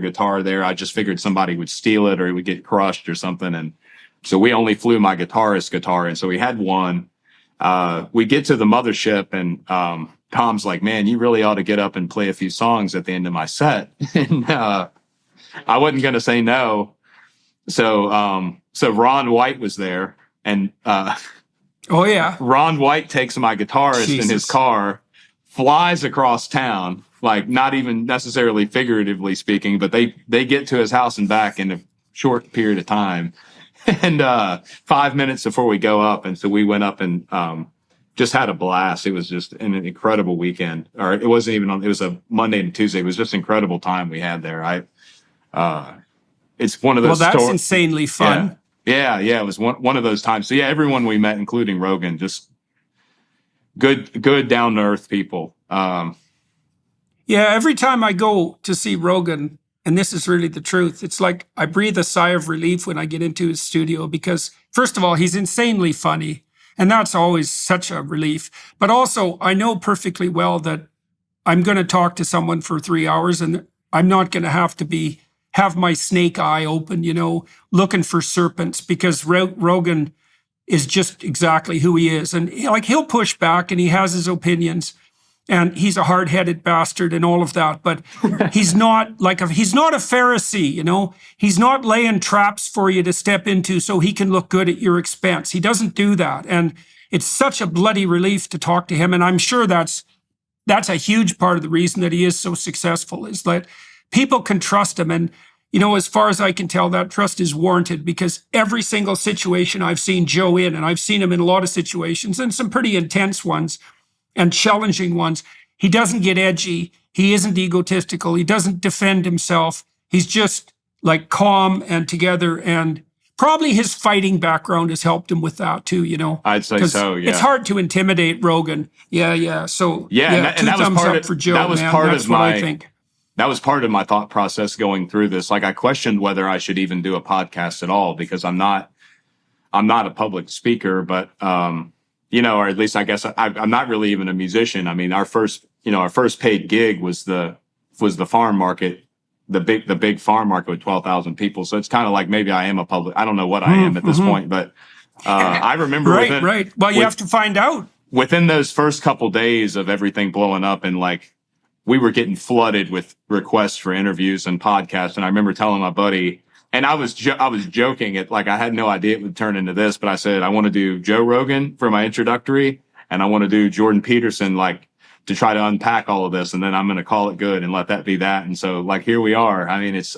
guitar there. I just figured somebody would steal it or it would get crushed or something. And so we only flew my guitarist guitar. And so we had one. We get to the mothership, and Tom's like, man, you really ought to get up and play a few songs at the end of my set. And I wasn't going to say no. So Ron White was there. And Ron White takes my guitarist in his car, flies across town, like not even necessarily figuratively speaking, but they get to his house and back in a short period of time. And 5 minutes before we go up, and so we went up and just had a blast. It was just an incredible weekend. Or it wasn't even it was a Monday and Tuesday. It was just an incredible time we had there. It's one of those. Well, that's insanely fun. Yeah, it was one of those times. So yeah, everyone we met, including Rogan, just good down to earth people. Every time I go to see Rogan, and this is really the truth, it's like I breathe a sigh of relief when I get into his studio, because first of all, he's insanely funny, and that's always such a relief. But also, I know perfectly well that I'm going to talk to someone for 3 hours, and I'm not going to have my snake eye open, looking for serpents, because Rogan is just exactly who he is. And like, he'll push back and he has his opinions, and he's a hard-headed bastard and all of that, but he's not he's not a Pharisee, he's not laying traps for you to step into so he can look good at your expense. He doesn't do that. And it's such a bloody relief to talk to him. And I'm sure that's a huge part of the reason that he is so successful, is that people can trust him. And, as far as I can tell, that trust is warranted, because every single situation I've seen Joe in, and I've seen him in a lot of situations and some pretty intense ones and challenging ones, he doesn't get edgy. He isn't egotistical. He doesn't defend himself. He's just like calm and together, and probably his fighting background has helped him with that too, I'd say so, yeah. It's hard to intimidate Rogan. Yeah. So, and that was thumbs part up of, for Joe, that was man. part That's of what my, I think. That was part of my thought process going through this. Like, I questioned whether I should even do a podcast at all, because I'm not a public speaker, but, or at least I guess I'm not really even a musician. I mean, our first paid gig was the farm market, the big farm market with 12,000 people. So it's kind of like, maybe I am a public, I don't know what I am at this point, but, I remember. Right. Well, you have to find out. Within those first couple days of everything blowing up, and like, we were getting flooded with requests for interviews and podcasts. And I remember telling my buddy, and I was joking it, like, I had no idea it would turn into this, but I said, I want to do Joe Rogan for my introductory, and I want to do Jordan Peterson, like, to try to unpack all of this. And then I'm going to call it good and let that be that. And so, like, here we are. I mean, it's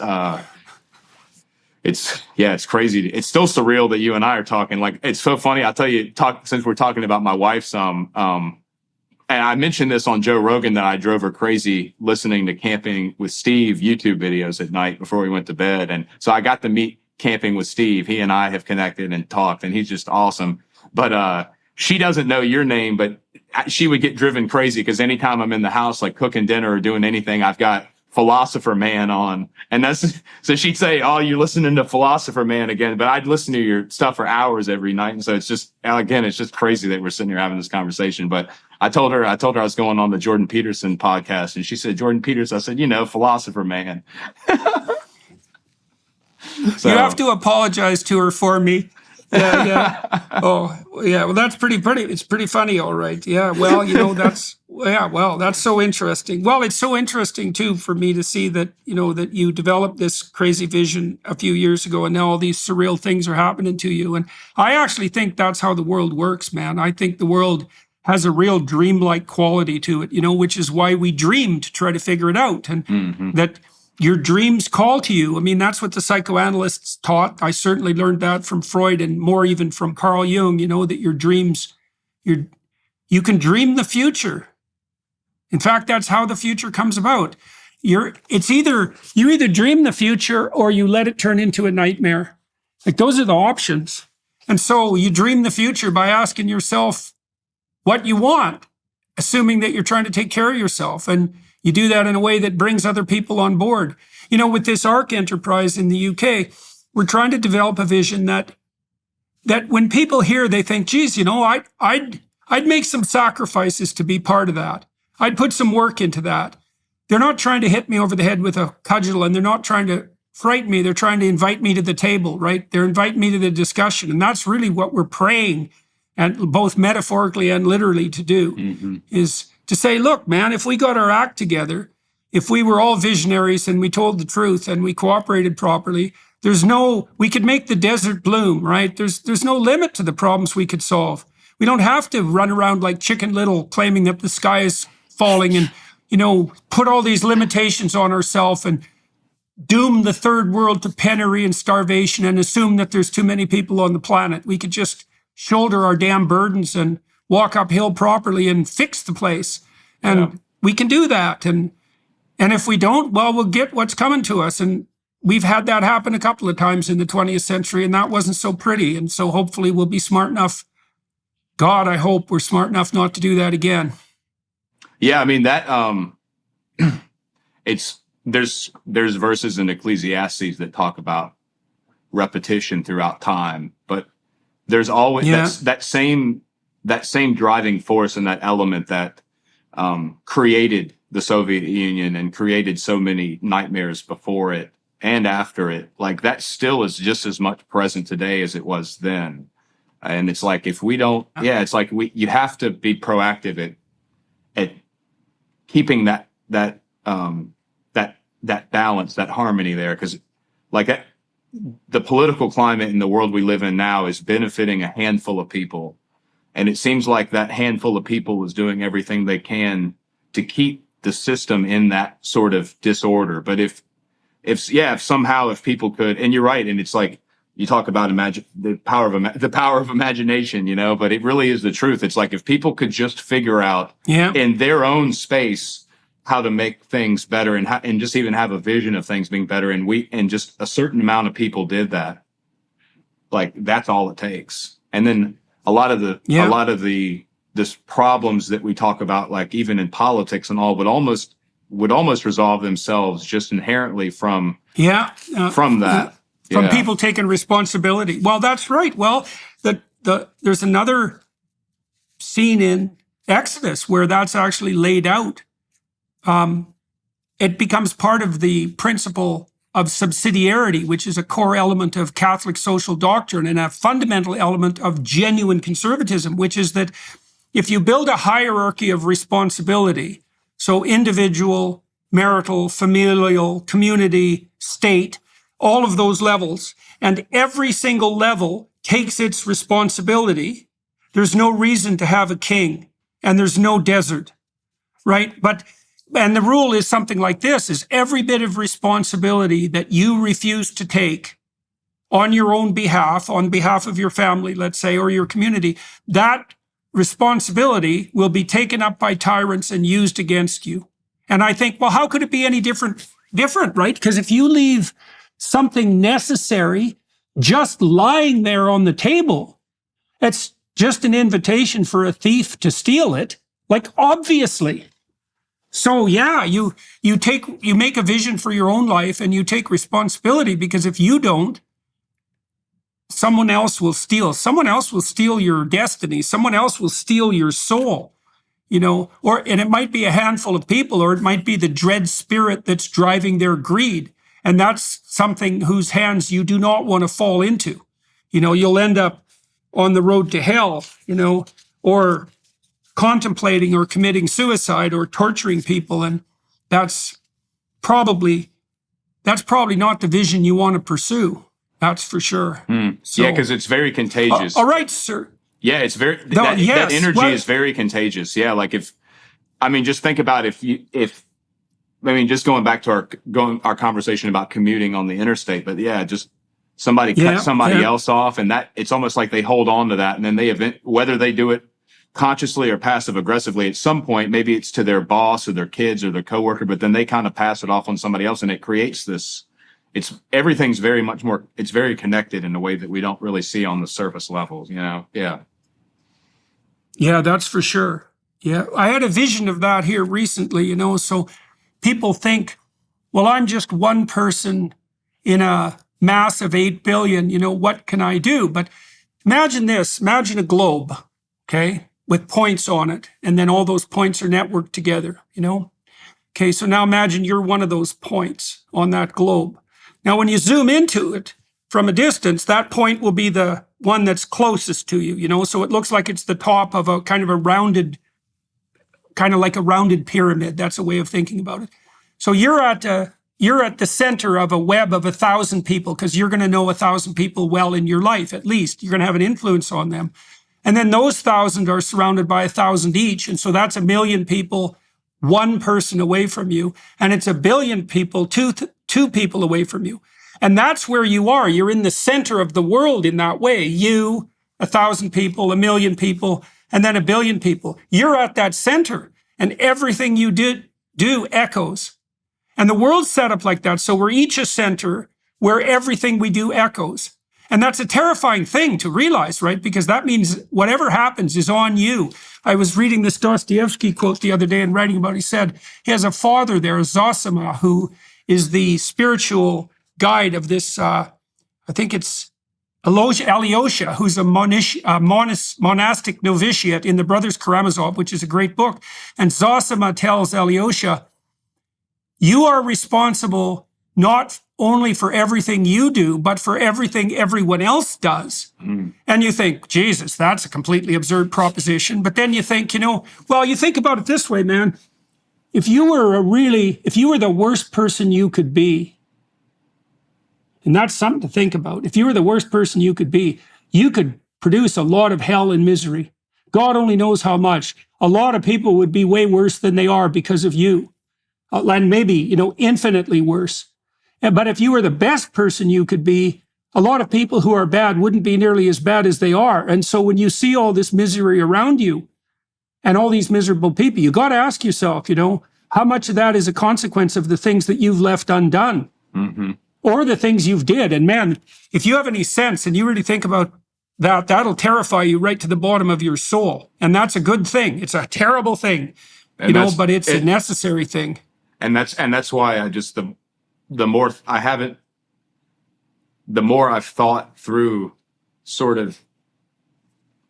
crazy. It's still surreal that you and I are talking. Like, it's so funny. I'll tell you, since we're talking about my wife some, and I mentioned this on Joe Rogan, that I drove her crazy listening to Camping with Steve YouTube videos at night before we went to bed. And so I got to meet Camping with Steve. He and I have connected and talked, and he's just awesome. But she doesn't know your name, but she would get driven crazy because anytime I'm in the house, like cooking dinner or doing anything, I've got Philosopher Man on. And so she'd say, "Oh, you're listening to Philosopher Man again." But I'd listen to your stuff for hours every night. And so it's just crazy that we're sitting here having this conversation. But I told her I was going on the Jordan Peterson podcast, and she said, "Jordan Peterson." I said, Philosopher Man. So, you have to apologize to her for me. Yeah. Oh, yeah. Well, that's pretty. It's pretty funny, all right. Yeah. Well, that's so interesting. Well, it's so interesting too for me to see that, that you developed this crazy vision a few years ago, and now all these surreal things are happening to you. And I actually think that's how the world works, man. I think the world has a real dreamlike quality to it, which is why we dream to try to figure it out, and that your dreams call to you. I mean, that's what the psychoanalysts taught. I certainly learned that from Freud, and more even from Carl Jung, that your dreams, you can dream the future. In fact, that's how the future comes about. You either dream the future or you let it turn into a nightmare. Like, those are the options. And so you dream the future by asking yourself what you want, assuming that you're trying to take care of yourself. And you do that in a way that brings other people on board. With this ARC enterprise in the UK, we're trying to develop a vision that when people hear, they think, geez, I'd make some sacrifices to be part of that. I'd put some work into that. They're not trying to hit me over the head with a cudgel, and they're not trying to frighten me. They're trying to invite me to the table, right? They're inviting me to the discussion. And that's really what we're praying, and both metaphorically and literally, to do, is to say, look, man, if we got our act together, if we were all visionaries and we told the truth and we cooperated properly, we could make the desert bloom, right? There's no limit to the problems we could solve. We don't have to run around like Chicken Little claiming that the sky is falling and, put all these limitations on ourselves and doom the third world to penury and starvation and assume that there's too many people on the planet. We could just shoulder our damn burdens and walk uphill properly and fix the place. And we can do that. And if we don't, well, we'll get what's coming to us. And we've had that happen a couple of times in the 20th century, and that wasn't so pretty. And so hopefully we'll be smart enough. God, I hope we're smart enough not to do that again. Yeah, I mean, that there's verses in Ecclesiastes that talk about repetition throughout time, but there's always that same driving force and that element that created the Soviet Union and created so many nightmares before it and after it, like that still is just as much present today as it was then. And it's like, if we don't, it's like you have to be proactive at keeping that balance, that harmony there. Cause like the political climate in the world we live in now is benefiting a handful of people. And it seems like that handful of people is doing everything they can to keep the system in that sort of disorder. But if somehow if people could, and you're right, and it's like you talk about the power of imagination, you know, but it really is the truth. It's like if people could just figure out in their own space how to make things better and just even have a vision of things being better, and just a certain amount of people did that, like that's all it takes. And then a lot of the this problems that we talk about, like even in politics and all, would almost resolve themselves just inherently from that. From people taking responsibility. Well, that's right. Well, there's another scene in Exodus where that's actually laid out. It becomes part of the principle of subsidiarity, which is a core element of Catholic social doctrine and a fundamental element of genuine conservatism, which is that if you build a hierarchy of responsibility, so individual, marital, familial, community, state, all of those levels, and every single level takes its responsibility, there's no reason to have a king, and there's no desert, right? And the rule is something like this, is every bit of responsibility that you refuse to take on your own behalf, on behalf of your family, let's say, or your community, that responsibility will be taken up by tyrants and used against you. And I think, well, how could it be any different, right? Because if you leave something necessary just lying there on the table, it's just an invitation for a thief to steal it, like obviously. So yeah, you make a vision for your own life and you take responsibility, because if you don't, someone else will steal your destiny. Someone else will steal your soul, you know, and it might be a handful of people, or it might be the dread spirit that's driving their greed. And that's something whose hands you do not want to fall into. You know, you'll end up on the road to hell, you know, or contemplating or committing suicide or torturing people. And that's probably not the vision you want to pursue. That's for sure. So, yeah, because it's very contagious. All right, sir. Yeah, it's very, that energy is very contagious. Yeah, like just think about just going back to our conversation about commuting on the interstate, but yeah, just somebody cut somebody else off, and that it's almost like they hold on to that, and then whether they do it consciously or passive aggressively, at some point, maybe it's to their boss or their kids or their coworker, but then they kind of pass it off on somebody else, and it creates this. Everything's very much more. It's very connected in a way that we don't really see on the surface levels. You know, yeah. Yeah, that's for sure. Yeah, I had a vision of that here recently. You know, so people think, well, I'm just one person in a mass of 8 billion. You know, what can I do? But imagine this. Imagine a globe, okay, with points on it, and then all those points are networked together. You know, okay. So now imagine you're one of those points on that globe. Now, when you zoom into it from a distance, that point will be the one that's closest to you, you know, so it looks like it's the top of a kind of like a rounded pyramid. That's a way of thinking about it. So you're at the center of a web of 1,000 people, because you're going to know 1,000 people well in your life, at least. You're going to have an influence on them. And then those 1,000 are surrounded by 1,000 each. And so that's 1 million people, one person away from you. And it's 1 billion people, two people away from you. And that's where you are. You're in the center of the world in that way. You, 1,000 people, 1 million people, and then 1 billion people. You're at that center, and everything you do echoes. And the world's set up like that. So we're each a center where everything we do echoes. And that's a terrifying thing to realize, right? Because that means whatever happens is on you. I was reading this Dostoevsky quote the other day and writing about it. He said he has a father there, Zosima, who is the spiritual guide of this, I think it's Alyosha, who's a monastic novitiate in the Brothers Karamazov, which is a great book. And Zosima tells Alyosha, you are responsible not only for everything you do, but for everything everyone else does. And you think, Jesus, that's a completely absurd proposition. But then you think, well, you think about it this way, man. If you were the worst person you could be, and that's something to think about. If you were the worst person you could be, you could produce a lot of hell and misery. God only knows how much. A lot of people would be way worse than they are because of you. And maybe, infinitely worse. But if you were the best person you could be, a lot of people who are bad wouldn't be nearly as bad as they are. And so when you see all this misery around you and all these miserable people, you got to ask yourself, how much of that is a consequence of the things that you've left undone or the things you've did. And man, if you have any sense and you really think about that, that'll terrify you right to the bottom of your soul. And that's a good thing. It's a terrible thing, but it's a necessary thing. And that's why I just, the more I've thought through sort of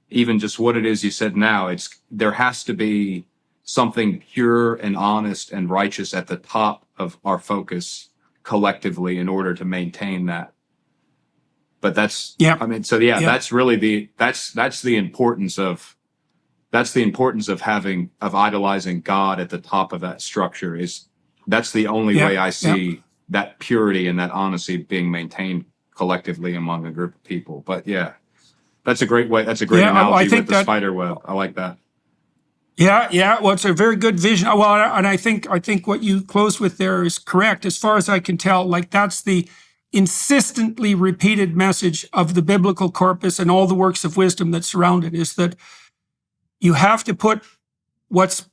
even just what it is you said now, there has to be something pure and honest and righteous at the top of our focus collectively in order to maintain that. But that's, that's really that's the importance of idolizing God at the top of that structure. That's the only way I see that purity and that honesty being maintained collectively among a group of people. But yeah, that's a great way. That's a great analogy with the spider web. I like that. Yeah. Well, it's a very good vision. Well, and I think what you closed with there is correct. As far as I can tell, that's the insistently repeated message of the biblical corpus and all the works of wisdom that surround it, is that you have to put what's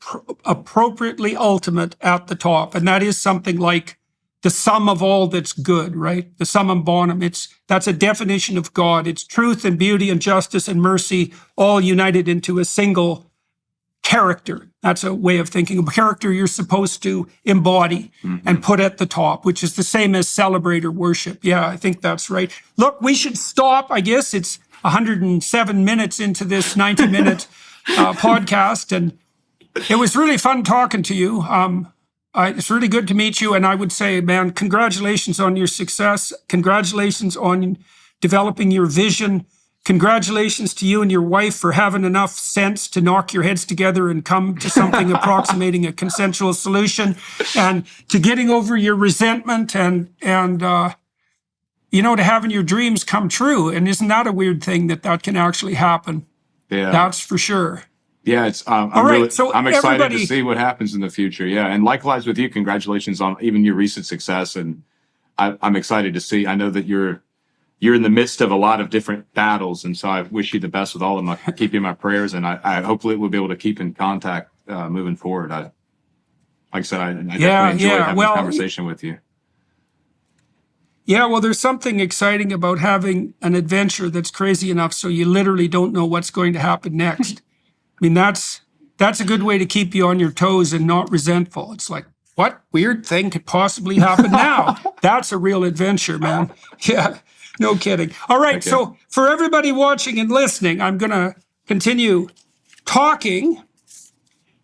appropriately ultimate at the top. And that is something like the sum of all that's good, right? The summum bonum. That's a definition of God. It's truth and beauty and justice and mercy all united into a single character. That's a way of thinking of character you're supposed to embody and put at the top, which is the same as celebrate or worship. Yeah, I think that's right. Look, we should stop. I guess it's 107 minutes into this 90-minute podcast, and it was really fun talking to you. It's really good to meet you, and I would say, man, congratulations on your success. Congratulations on developing your vision. Congratulations to you and your wife for having enough sense to knock your heads together and come to something approximating a consensual solution, and to getting over your resentment and to having your dreams come true. And isn't that a weird thing that can actually happen? Yeah, that's for sure. Yeah, I'm excited to see what happens in the future. Yeah, and likewise with you, congratulations on even your recent success. And I'm excited to see. I know that you're in the midst of a lot of different battles, and so I wish you the best with all of them. I keep you in my prayers, and I hopefully we'll be able to keep in contact moving forward. Like I said, I definitely enjoyed having this conversation with you. Yeah, well, there's something exciting about having an adventure that's crazy enough so you literally don't know what's going to happen next. I mean, that's a good way to keep you on your toes and not resentful. It's like, what weird thing could possibly happen now? That's a real adventure, man. Yeah, no kidding. All right, okay. So for everybody watching and listening, I'm going to continue talking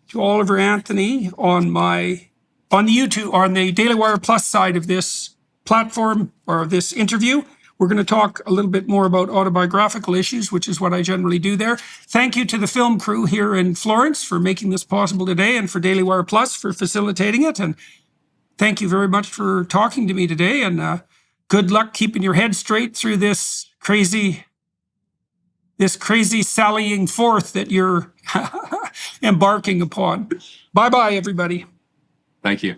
to Oliver Anthony on the YouTube, on the Daily Wire Plus side of this platform or this interview. We're going to talk a little bit more about autobiographical issues, which is what I generally do there. Thank you to the film crew here in Florence for making this possible today, and for Daily Wire Plus for facilitating it. And thank you very much for talking to me today. And good luck keeping your head straight through this crazy sallying forth that you're embarking upon. Bye-bye, everybody. Thank you.